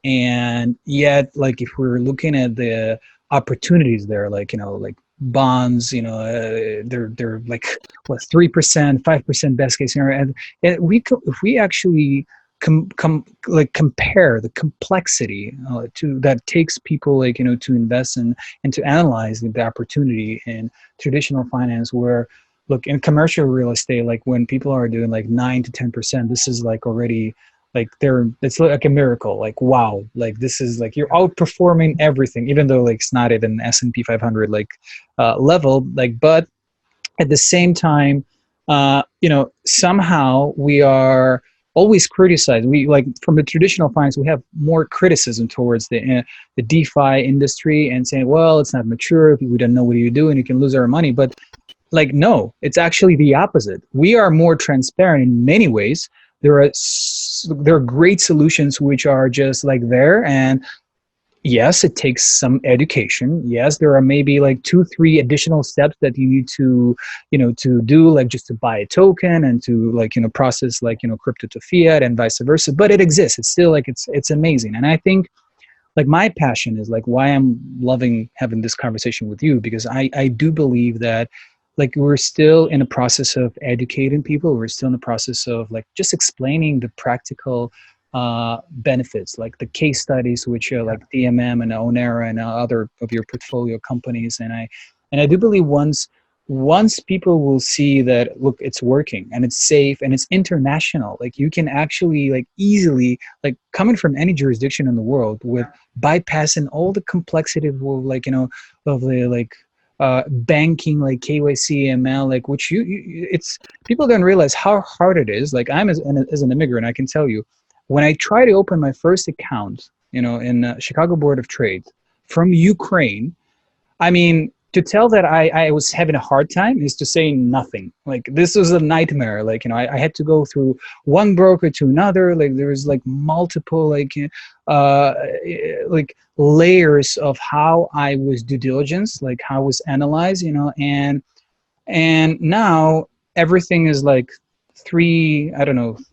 And yet, like if we're looking at the opportunities there, like, you know, like bonds, you know, they're like what, 3%, 5% best case scenario. And if we actually compare the complexity to that takes people, like, you know, to invest in and to analyze the opportunity in traditional finance, where look, in commercial real estate, like when people are doing like 9 to 10%, this is like already like it's like a miracle. Like, wow, like this is like you're outperforming everything, even though like it's not at an S&P 500 like level. Like, but at the same time, you know, somehow we are always criticized. We like from the traditional finance, we have more criticism towards the DeFi industry and saying, well, it's not mature. We don't know what you're doing. You can lose our money, but like, no, it's actually the opposite. We are more transparent in many ways. There are great solutions which are just like there. And yes, it takes some education. Yes, there are maybe like 2-3 additional steps that you need to, you know, to do, like just to buy a token and to like, you know, process like, you know, crypto to fiat and vice versa. But it exists. It's still like, it's amazing. And I think like my passion is like why I'm loving having this conversation with you, because I do believe that like we're still in a process of educating people. We're still in the process of like just explaining the practical benefits, like the case studies, which are like DMM and Onera and other of your portfolio companies. And I do believe once people will see that, look, it's working and it's safe and it's international, like you can actually like easily, like coming from any jurisdiction in the world with bypassing all the complexity of like, you know, of the like, banking, like KYC, ML, like which it's people don't realize how hard it is. Like I'm as an immigrant, I can tell you, when I tried to open my first account, in Chicago Board of Trade from Ukraine, I mean, to tell that I was having a hard time is to say nothing. Like, this was a nightmare. Like, I had to go through one broker to another. Like, there was like multiple uh, like layers of how I was due diligence, like how I was analyzed, and now everything is like three buttons,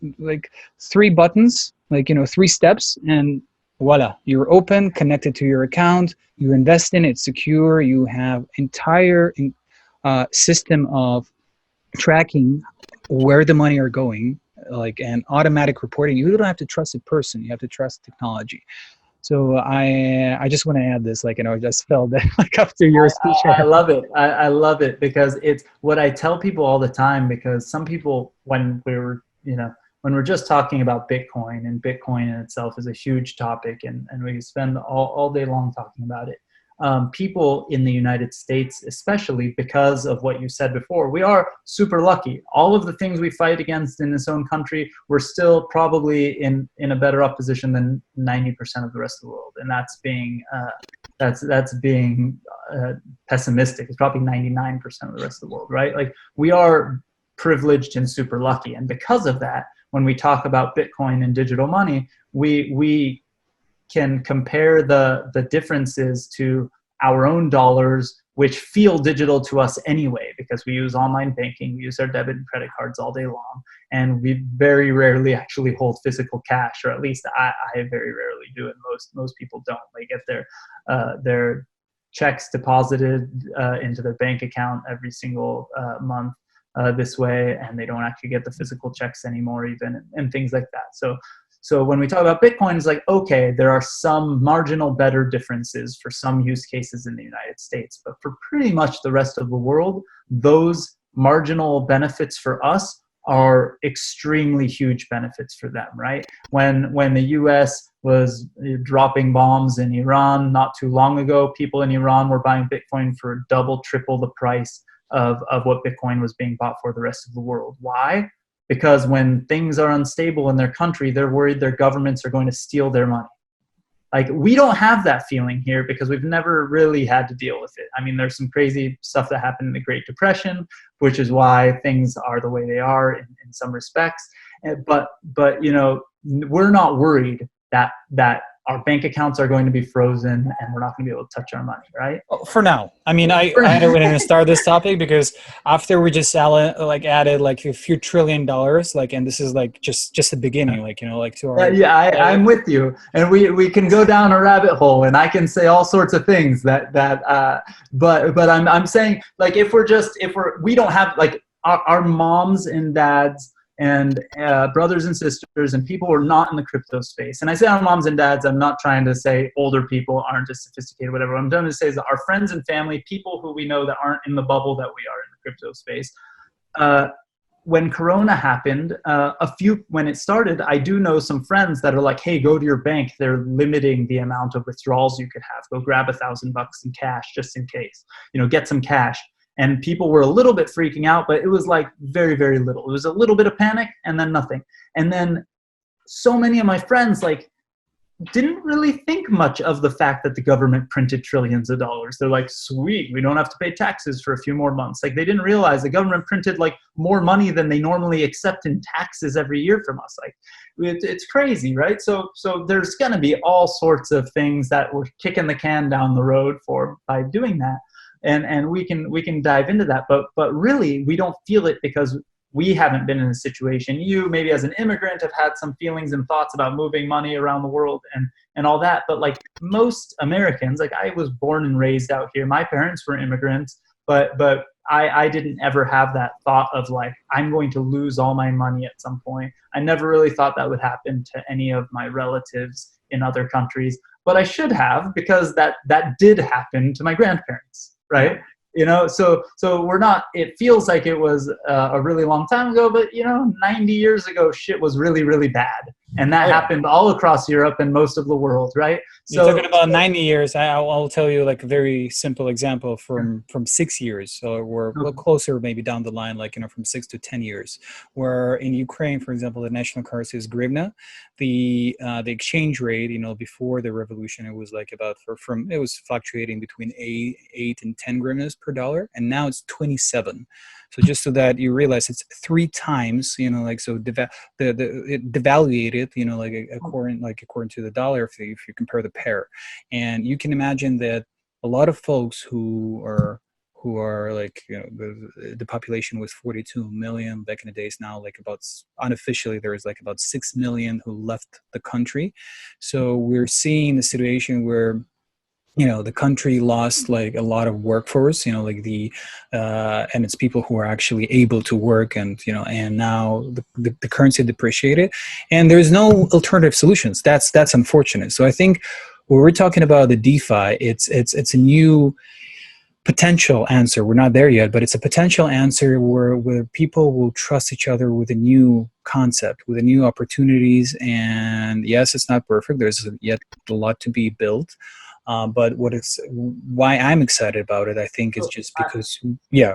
like, three steps, and voila, you're open, connected to your account, you invest in it, secure, you have entire system of tracking where the money are going, like, and automatic reporting. You don't have to trust a person, you have to trust technology. So I just want to add this, like, I just felt that, like, after your speech. I love it. I love it because it's what I tell people all the time, because some people, when we're just talking about Bitcoin, and Bitcoin in itself is a huge topic, and we spend all day long talking about it. People in the United States, especially because of what you said before, we are super lucky. All of the things we fight against in this own country, we're still probably in a better off position than 90% of the rest of the world. And that's being pessimistic. It's probably 99% of the rest of the world, right? Like, we are privileged and super lucky. And because of that, when we talk about Bitcoin and digital money, we can compare the differences to our own dollars, which feel digital to us anyway, because we use online banking, we use our debit and credit cards all day long, and we very rarely actually hold physical cash, or at least I very rarely do, and most people don't. They get their checks deposited into their bank account every single month this way, and they don't actually get the physical checks anymore even, and things like that. So when we talk about Bitcoin, it's like, okay, there are some marginal better differences for some use cases in the United States, but for pretty much the rest of the world, those marginal benefits for us are extremely huge benefits for them, right? When the US was dropping bombs in Iran not too long ago, people in Iran were buying Bitcoin for double, triple the price of what Bitcoin was being bought for the rest of the world. Why? Because when things are unstable in their country, they're worried their governments are going to steal their money. Like, we don't have that feeling here because we've never really had to deal with it. I mean, there's some crazy stuff that happened in the Great Depression, which is why things are the way they are in some respects. But we're not worried that our bank accounts are going to be frozen and we're not going to be able to touch our money, right? For now. I mean, I don't want to start this topic because after we just added like a few $1 trillion, like, and this is like just the beginning, like, like to our. I'm with you, and we can go down a rabbit hole, and I can say all sorts of things but I'm saying, like, if we don't have, like, our moms and dads and brothers and sisters and people who are not in the crypto space. And I say our moms and dads, I'm not trying to say older people aren't as sophisticated, whatever. What I'm trying to say is that our friends and family, people who we know that aren't in the bubble that we are in the crypto space. When Corona happened, when it started, I do know some friends that are like, hey, go to your bank. They're limiting the amount of withdrawals you could have. Go grab $1,000 in cash just in case, get some cash. And people were a little bit freaking out, but it was like very, very little. It was a little bit of panic and then nothing. And then so many of my friends, like, didn't really think much of the fact that the government printed trillions of dollars. They're like, sweet, we don't have to pay taxes for a few more months. Like, they didn't realize the government printed like more money than they normally accept in taxes every year from us. Like, it's crazy, right? So there's going to be all sorts of things that we're kicking the can down the road by doing that. And we can dive into that, but really we don't feel it because we haven't been in a situation. You maybe as an immigrant have had some feelings and thoughts about moving money around the world and all that, but like most Americans, like, I was born and raised out here. My parents were immigrants, but I didn't ever have that thought of like, I'm going to lose all my money at some point. I never really thought that would happen to any of my relatives in other countries, but I should have, because that did happen to my grandparents. Right. So we're not, it feels like it was a really long time ago, but 90 years ago, shit was really, really bad. And that Oh, yeah. happened all across Europe and most of the world, right? You're So talking about 90 years. I'll tell you like a very simple example from 6 years. So we're closer maybe down the line, like, from 6 to 10 years, where in Ukraine, for example, the national currency is hryvnia. The exchange rate, before the revolution, it was like about it was fluctuating between eight and 10 hryvnias per dollar, and now it's 27. So just so that you realize, it's 3 times, so it devaluated, according to the dollar, if you compare the pair. And you can imagine that a lot of folks who are like, the population was 42 million back in the days. Now, like, about unofficially, there is like about 6 million who left the country. So we're seeing a situation where the country lost like a lot of workforce, like and it's people who are actually able to work, and and now the currency depreciated, and there's no alternative solutions. That's unfortunate. So I think when we're talking about the DeFi, it's a new potential answer. We're not there yet, but it's a potential answer where people will trust each other with a new concept, with a new opportunities. And yes, it's not perfect. There's yet a lot to be built. But why I'm excited about it, I think, is just because,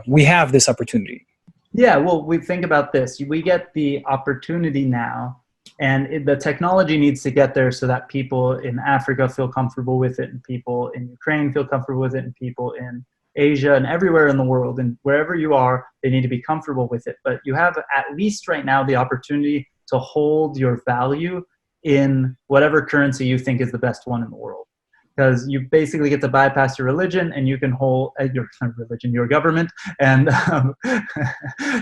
we have this opportunity. Yeah, well, we think about this. We get the opportunity now, and the technology needs to get there so that people in Africa feel comfortable with it, and people in Ukraine feel comfortable with it, and people in Asia and everywhere in the world, and wherever you are, they need to be comfortable with it. But you have, at least right now, the opportunity to hold your value in whatever currency you think is the best one in the world. Because you basically get to bypass your religion, and you can hold your government, and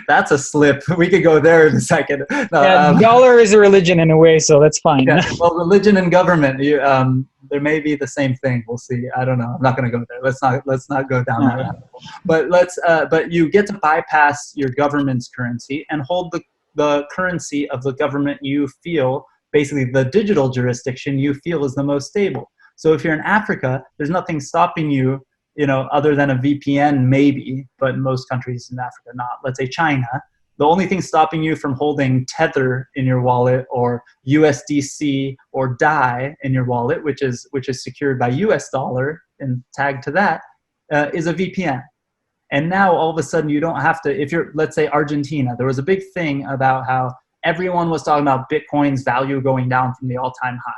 that's a slip. We could go there in a second. Dollar is a religion in a way, so that's fine. Yeah, well, religion and government, there may be the same thing. We'll see. I don't know. I'm not going to go there. Let's not go down that rabbit hole. But you get to bypass your government's currency and hold the currency of the government you feel, basically the digital jurisdiction you feel is the most stable. So if you're in Africa, there's nothing stopping you, other than a VPN maybe, but in most countries in Africa not. Let's say China, the only thing stopping you from holding Tether in your wallet, or USDC or DAI in your wallet, which is secured by US dollar and tagged to that, is a VPN. And now all of a sudden you don't have to, if you're, let's say Argentina, there was a big thing about how everyone was talking about Bitcoin's value going down from the all-time high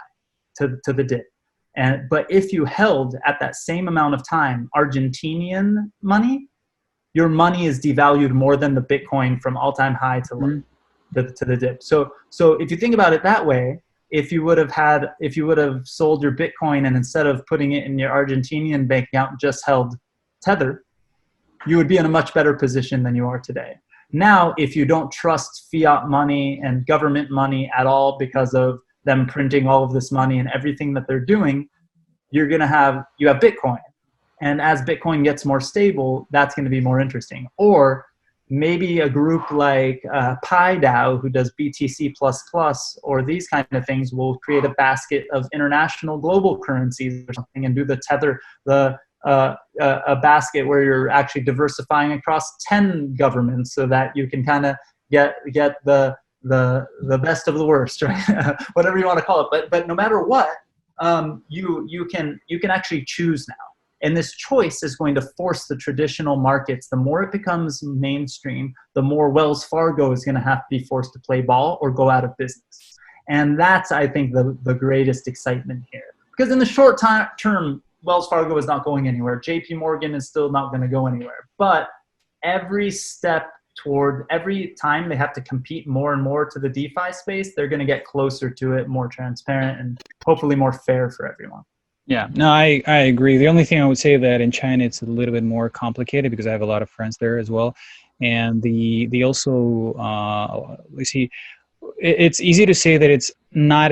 to the dip. But if you held at that same amount of time Argentinian money, your money is devalued more than the Bitcoin from all-time high to the dip. So if you think about it that way, if you would have sold your Bitcoin, and instead of putting it in your Argentinian bank account, just held Tether, you would be in a much better position than you are today. Now, if you don't trust fiat money and government money at all because of them printing all of this money and everything that they're doing, you have Bitcoin. And as Bitcoin gets more stable, that's going to be more interesting. Or maybe a group like PiDAO, who does BTC++, or these kind of things, will create a basket of international global currencies or something, and do the Tether, a basket where you're actually diversifying across 10 governments, so that you can kind of get the best of the worst, right? Whatever you want to call it. But no matter what, you can actually choose now. And this choice is going to force the traditional markets. The more it becomes mainstream, the more Wells Fargo is going to have to be forced to play ball or go out of business. And that's, I think, the greatest excitement here. Because in the short term, Wells Fargo is not going anywhere. JP Morgan is still not going to go anywhere. But every time they have to compete more and more to the DeFi space, they're going to get closer to it, more transparent, and hopefully more fair for everyone. Yeah, no, I agree. The only thing I would say that in China, it's a little bit more complicated, because I have a lot of friends there as well. And they also, it's easy to say that it's not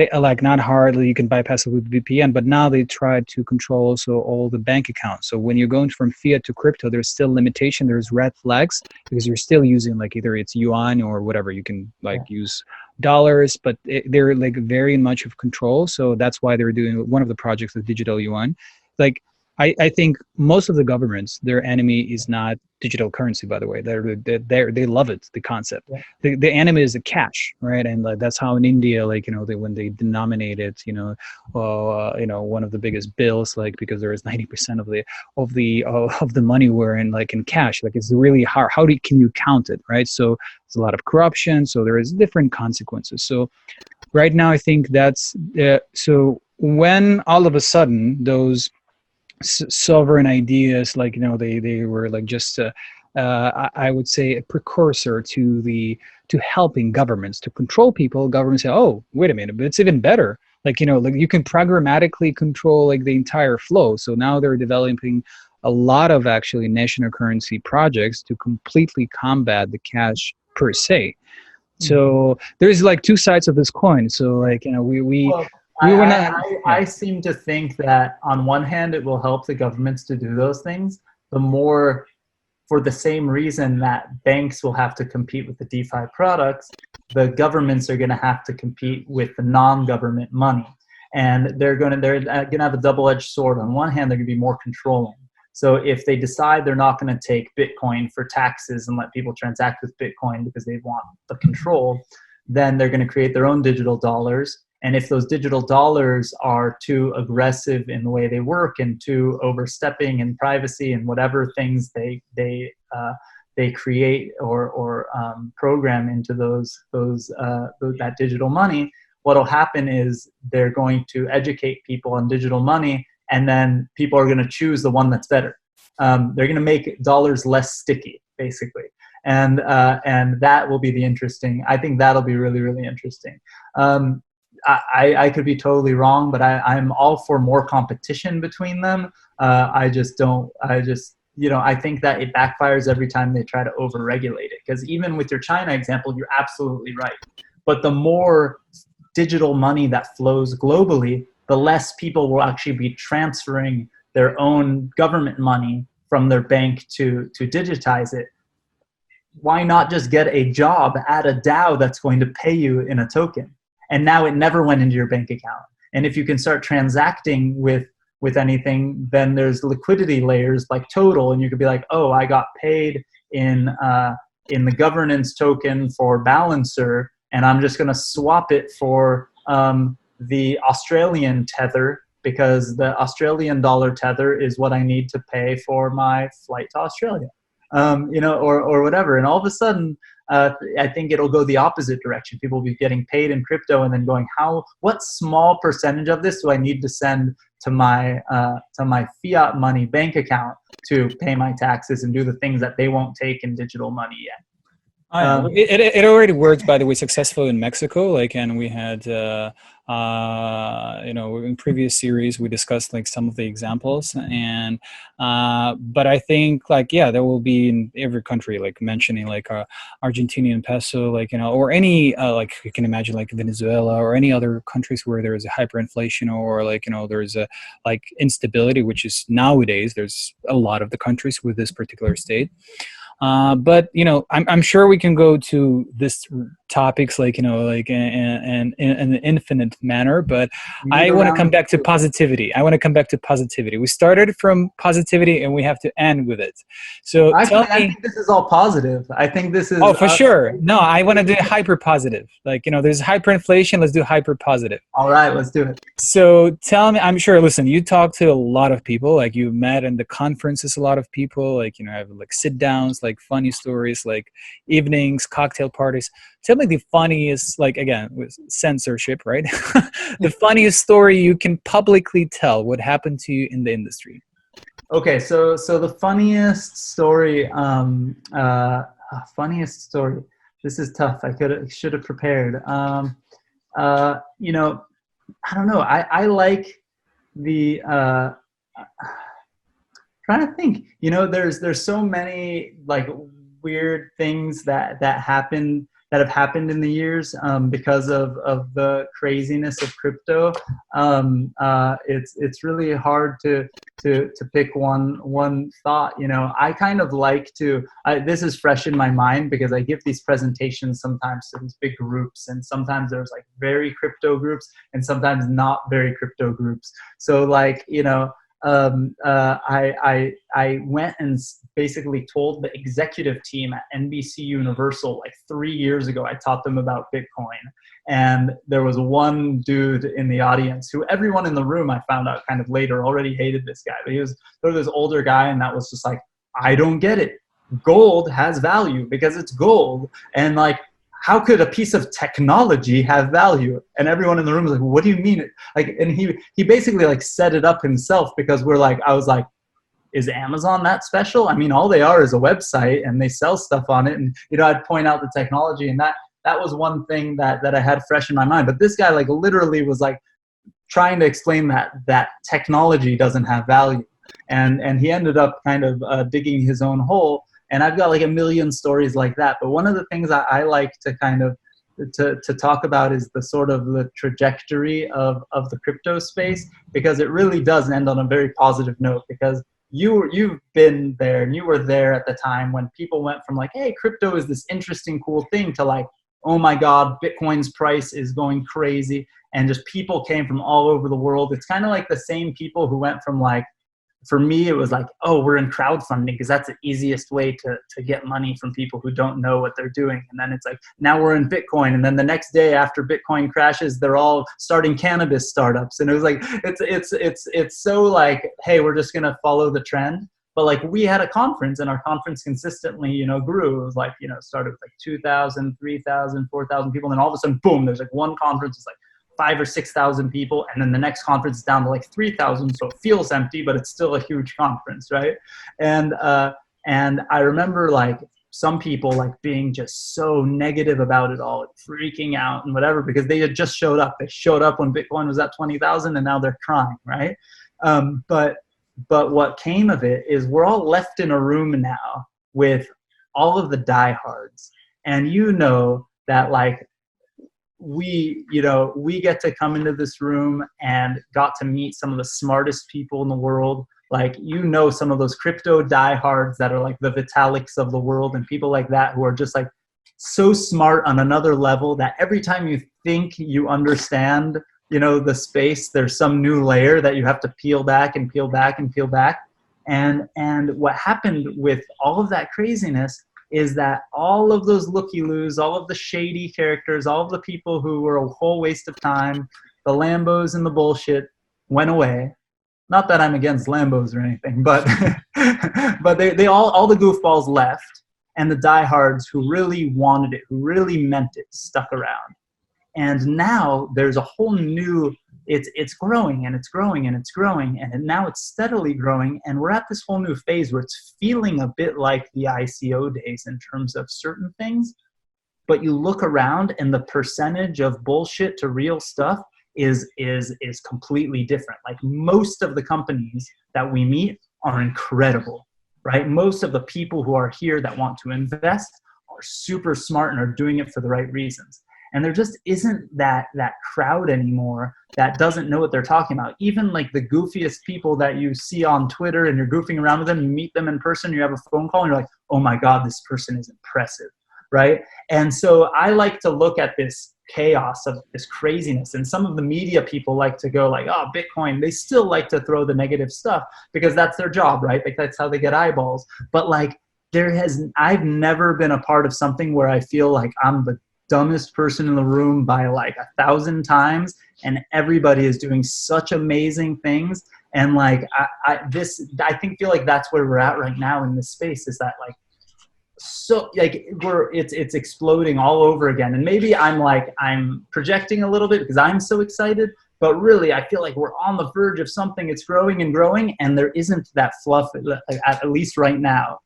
hard, you can bypass it with VPN, but now they try to control also all the bank accounts. So when you're going from fiat to crypto, there's still limitation, there's red flags, because you're still using either it's yuan or whatever. You can use dollars, but they're very much of control. So that's why they're doing one of the projects, the digital yuan. I think most of the governments, their enemy is not digital currency, by the way. They love it, the concept. Yeah. The enemy is the cash, right? And like, that's how in India, like, when they denominate it, one of the biggest bills, like, because there is 90% of the money we're in cash. Like, it's really hard. Can you count it, right? So there's a lot of corruption. So there is different consequences. So right now, I think that's so when all of a sudden those sovereign ideas, like, they were like just I would say a precursor to helping governments to control people. Governments say, oh, wait a minute, but it's even better. Like, like you can programmatically control like the entire flow. So now they're developing a lot of actually national currency projects to completely combat the cash per se. So there's like two sides of this coin. So like, I seem to think that on one hand, it will help the governments to do those things. The more, for the same reason that banks will have to compete with the DeFi products, the governments are going to have to compete with the non-government money. And they're going to have a double-edged sword. On one hand, they're going to be more controlling. So if they decide they're not going to take Bitcoin for taxes and let people transact with Bitcoin because they want the control, then they're going to create their own digital dollars. And if those digital dollars are too aggressive in the way they work and too overstepping in privacy and whatever things they create or program into that digital money, what'll happen is they're going to educate people on digital money, and then people are going to choose the one that's better. They're going to make dollars less sticky, basically. And that will be the interesting. I think that'll be really, really interesting. I could be totally wrong, but I'm all for more competition between them. I think that it backfires every time they try to overregulate it. Because even with your China example, you're absolutely right. But the more digital money that flows globally, the less people will actually be transferring their own government money from their bank to digitize it. Why not just get a job at a DAO that's going to pay you in a token? And now it never went into your bank account. And if you can start transacting with anything, then there's liquidity layers like Total, and you could be like, oh, I got paid in the governance token for Balancer, and I'm just going to swap it for the Australian tether, because the Australian dollar tether is what I need to pay for my flight to Australia, or whatever. And all of a sudden, I think it'll go the opposite direction. People will be getting paid in crypto and then going, what small percentage of this do I need to send to my fiat money bank account to pay my taxes and do the things that they won't take in digital money yet? It already works, by the way, successfully in Mexico. Like, and we had, in previous series we discussed like some of the examples, and but I think like there will be in every country, like mentioning like Argentinian peso, like or any like you can imagine like Venezuela or any other countries where there is a hyperinflation or like there's a like instability, which is nowadays there's a lot of the countries with this particular state. But I'm sure we can go to this topics like in an infinite manner. But I want to come back to positivity. We started from positivity and we have to end with it. So actually, I think this is all positive. I think this is for sure. No, I want to do hyper positive. Like there's hyperinflation. Let's do hyper positive. All right, let's do it. So tell me, I'm sure. Listen, you talk to a lot of people. Like you met in the conferences, a lot of people. Like have like sit downs, like funny stories, like evenings, cocktail parties. Tell me the funniest, like again with censorship, right? The funniest story you can publicly tell what happened to you in the industry. Okay, so the funniest story, This is tough. I should have prepared. I don't know. I like the. Trying to think. There's so many like weird things that have happened in the years because of the craziness of crypto. It's really hard to pick one thought. I kind of like to. This is fresh in my mind because I give these presentations sometimes to these big groups, and sometimes there's like very crypto groups and sometimes not very crypto groups. So like I went and basically told the executive team at NBC Universal like 3 years ago. I taught them about Bitcoin, and there was one dude in the audience who everyone in the room, I found out kind of later, already hated this guy. But he was sort of this older guy, and that was just like, I don't get it. Gold has value because it's gold, and like, how could a piece of technology have value? And everyone in the room was like, what do you mean? Like, and he basically like set it up himself, because I was like, is Amazon that special? I mean, all they are is a website and they sell stuff on it. And, you know, I'd point out the technology, and that was one thing that I had fresh in my mind. But this guy like literally was like trying to explain that technology doesn't have value. And he ended up kind of digging his own hole. And I've got like a million stories like that. But one of the things I like to kind of to talk about is the sort of the trajectory of the crypto space, because it really does end on a very positive note, because you've been there and you were there at the time when people went from like, hey, crypto is this interesting, cool thing, to like, oh my God, Bitcoin's price is going crazy. And just people came from all over the world. It's kind of like the same people who went from like, for me, it was like, oh, we're in crowdfunding because that's the easiest way to get money from people who don't know what they're doing. And then it's like, now we're in Bitcoin. And then the next day after Bitcoin crashes, they're all starting cannabis startups. And it was like, it's so like, hey, we're just going to follow the trend. But like, we had a conference, and our conference consistently, you know, grew. It was like, you know, started with like 2,000, 3,000, 4,000 people. And then all of a sudden, boom, there's like one conference. It's like 5,000 or 6,000 people, and then the next conference is down to like 3,000, so it feels empty, but it's still a huge conference, right? And I remember like some people like being just so negative about it all, freaking out and whatever, because they had just showed up. They showed up when Bitcoin was at 20,000, and now they're crying, right? But what came of it is we're all left in a room now with all of the diehards, and you know that like, we get to come into this room and got to meet some of the smartest people in the world. Like, you know, some of those crypto diehards that are like the Vitaliks of the world, and people like that who are just like so smart on another level that every time you think you understand, you know, the space, there's some new layer that you have to peel back and peel back and peel back. And what happened with all of that craziness is that all of those looky-loos, all of the shady characters, all of the people who were a whole waste of time, the Lambos and the bullshit went away. Not that I'm against Lambos or anything, but but they all the goofballs left, and the diehards who really wanted it, who really meant it, stuck around. And now there's a whole new, it's growing and it's growing and it's growing, and now it's steadily growing, and we're at this whole new phase where it's feeling a bit like the ICO days in terms of certain things. But you look around and the percentage of bullshit to real stuff is completely different. Like, most of the companies that we meet are incredible, right? Most of the people who are here that want to invest are super smart and are doing it for the right reasons. And there just isn't that crowd anymore that doesn't know what they're talking about. Even like the goofiest people that you see on Twitter, and you're goofing around with them, you meet them in person, you have a phone call, and you're like, oh my God, this person is impressive, right? And so I like to look at this chaos of this craziness. And some of the media people like to go like, oh, Bitcoin, they still like to throw the negative stuff because that's their job, right? Like, that's how they get eyeballs. But like, I've never been a part of something where I feel like I'm the dumbest person in the room by like 1,000 times, and everybody is doing such amazing things. And like, I feel like that's where we're at right now in this space, is that like, so like it's exploding all over again. And maybe I'm projecting a little bit because I'm so excited, but really I feel like we're on the verge of something. It's growing and growing, and there isn't that fluff, at least right now.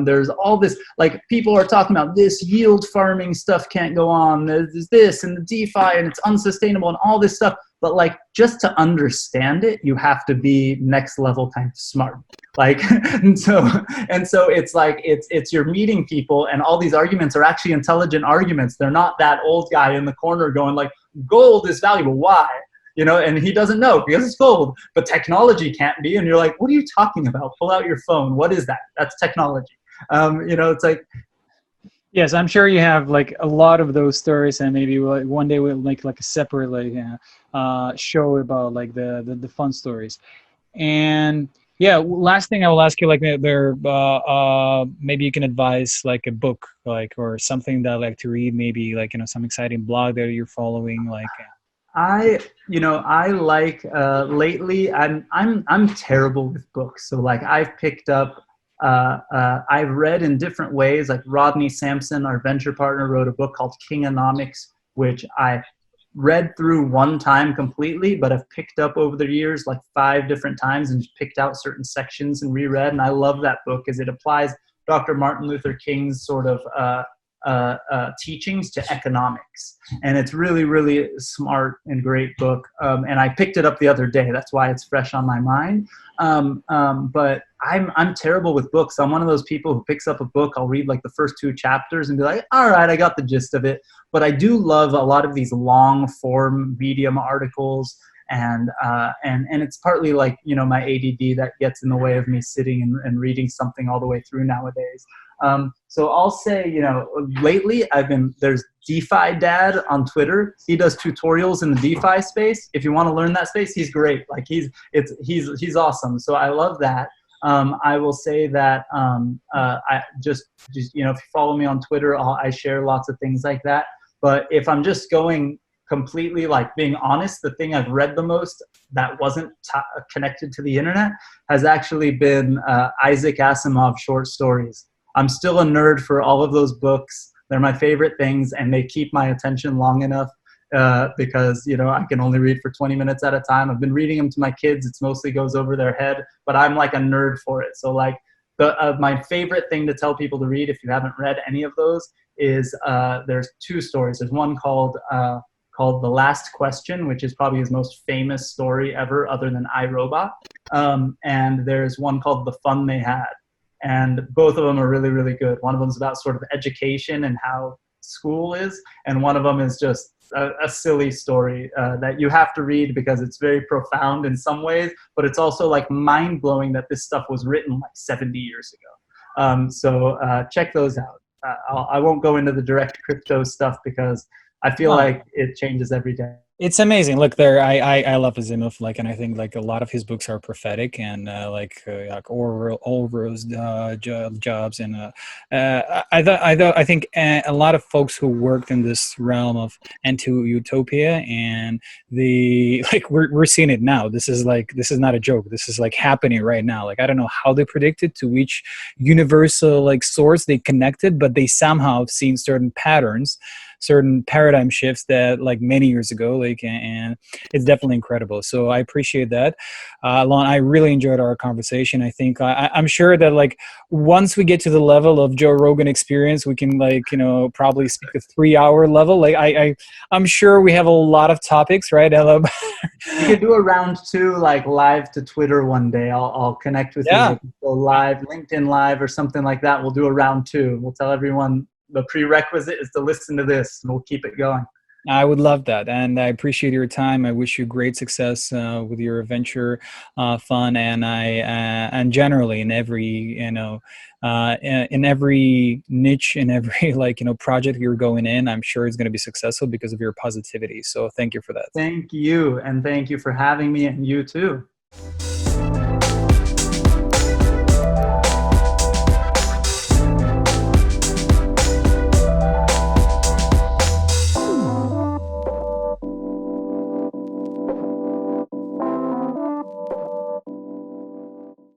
There's all this, like, people are talking about this yield farming stuff can't go on. There's this and the DeFi, and it's unsustainable and all this stuff. But like, just to understand it, you have to be next level kind of smart. Like, and so it's like, it's you're meeting people, and all these arguments are actually intelligent arguments. They're not that old guy in the corner going like, gold is valuable. Why? You know, and he doesn't know because it's gold, but technology can't be. And you're like, what are you talking about? Pull out your phone. What is that? That's technology. You know, it's like. Yes, I'm sure you have like a lot of those stories, and maybe one day we'll make like a separate like show about like the fun stories. And yeah, last thing I will ask you, like maybe you can advise like a book, like, or something that I like to read, maybe like, some exciting blog that you're following, like. I like lately. I'm terrible with books. So like I've picked up. I've read in different ways. Like Rodney Sampson, our venture partner, wrote a book called Kingonomics, which I read through one time completely, but I've picked up over the years like 5 different times and picked out certain sections and reread. And I love that book because it applies Dr. Martin Luther King's sort of teachings to economics. And it's really, really smart and great book. And I picked it up the other day. That's why it's fresh on my mind. But I'm terrible with books. I'm one of those people who picks up a book. I'll read like the first 2 chapters and be like, all right, I got the gist of it. But I do love a lot of these long form Medium articles. And it's partly like, my ADD that gets in the way of me sitting and reading something all the way through nowadays. So I'll say, lately there's DeFi Dad on Twitter. He does tutorials in the DeFi space. If you want to learn that space, he's great. Like he's awesome. So I love that. I will say that I just if you follow me on Twitter, I share lots of things like that. But if I'm just going completely like being honest, the thing I've read the most that wasn't connected to the internet has actually been Isaac Asimov short stories. I'm still a nerd for all of those books. They're my favorite things, and they keep my attention long enough because I can only read for 20 minutes at a time. I've been reading them to my kids. It mostly goes over their head, but I'm like a nerd for it. So like my favorite thing to tell people to read, if you haven't read any of those, is there's 2 stories. There's one called The Last Question, which is probably his most famous story ever, other than iRobot. And there's one called The Fun They Had. And both of them are really, really good. One of them is about sort of education and how school is. And one of them is just a silly story that you have to read because it's very profound in some ways, but it's also like mind-blowing that this stuff was written like 70 years ago. So check those out. I won't go into the direct crypto stuff because I feel like it changes every day. It's amazing. Look, I love Asimov, like, and I think like a lot of his books are prophetic, and like Orwell's jobs, and I think a lot of folks who worked in this realm of anti-utopia, and we're seeing it now. This is not a joke. This is like happening right now. Like I don't know how they predicted to which universal like source they connected, but they somehow have seen certain patterns, certain paradigm shifts that like many years ago, like, and it's definitely incredible. So I appreciate that. Alon, I really enjoyed our conversation. I think I'm sure that like once we get to the level of Joe Rogan Experience, we can like, probably speak a 3-hour level. Like I'm sure we have a lot of topics, right, Ella? We could do a round 2, like live to Twitter one day. I'll connect with you, go live, LinkedIn live or something like that. We'll do a round 2. We'll tell everyone the prerequisite is to listen to this, and we'll keep it going. I would love that, and I appreciate your time. I wish you great success with your venture fund, and generally in every in every niche, in every project you're going in. I'm sure it's going to be successful because of your positivity. So thank you for that. Thank you, and thank you for having me, and you too.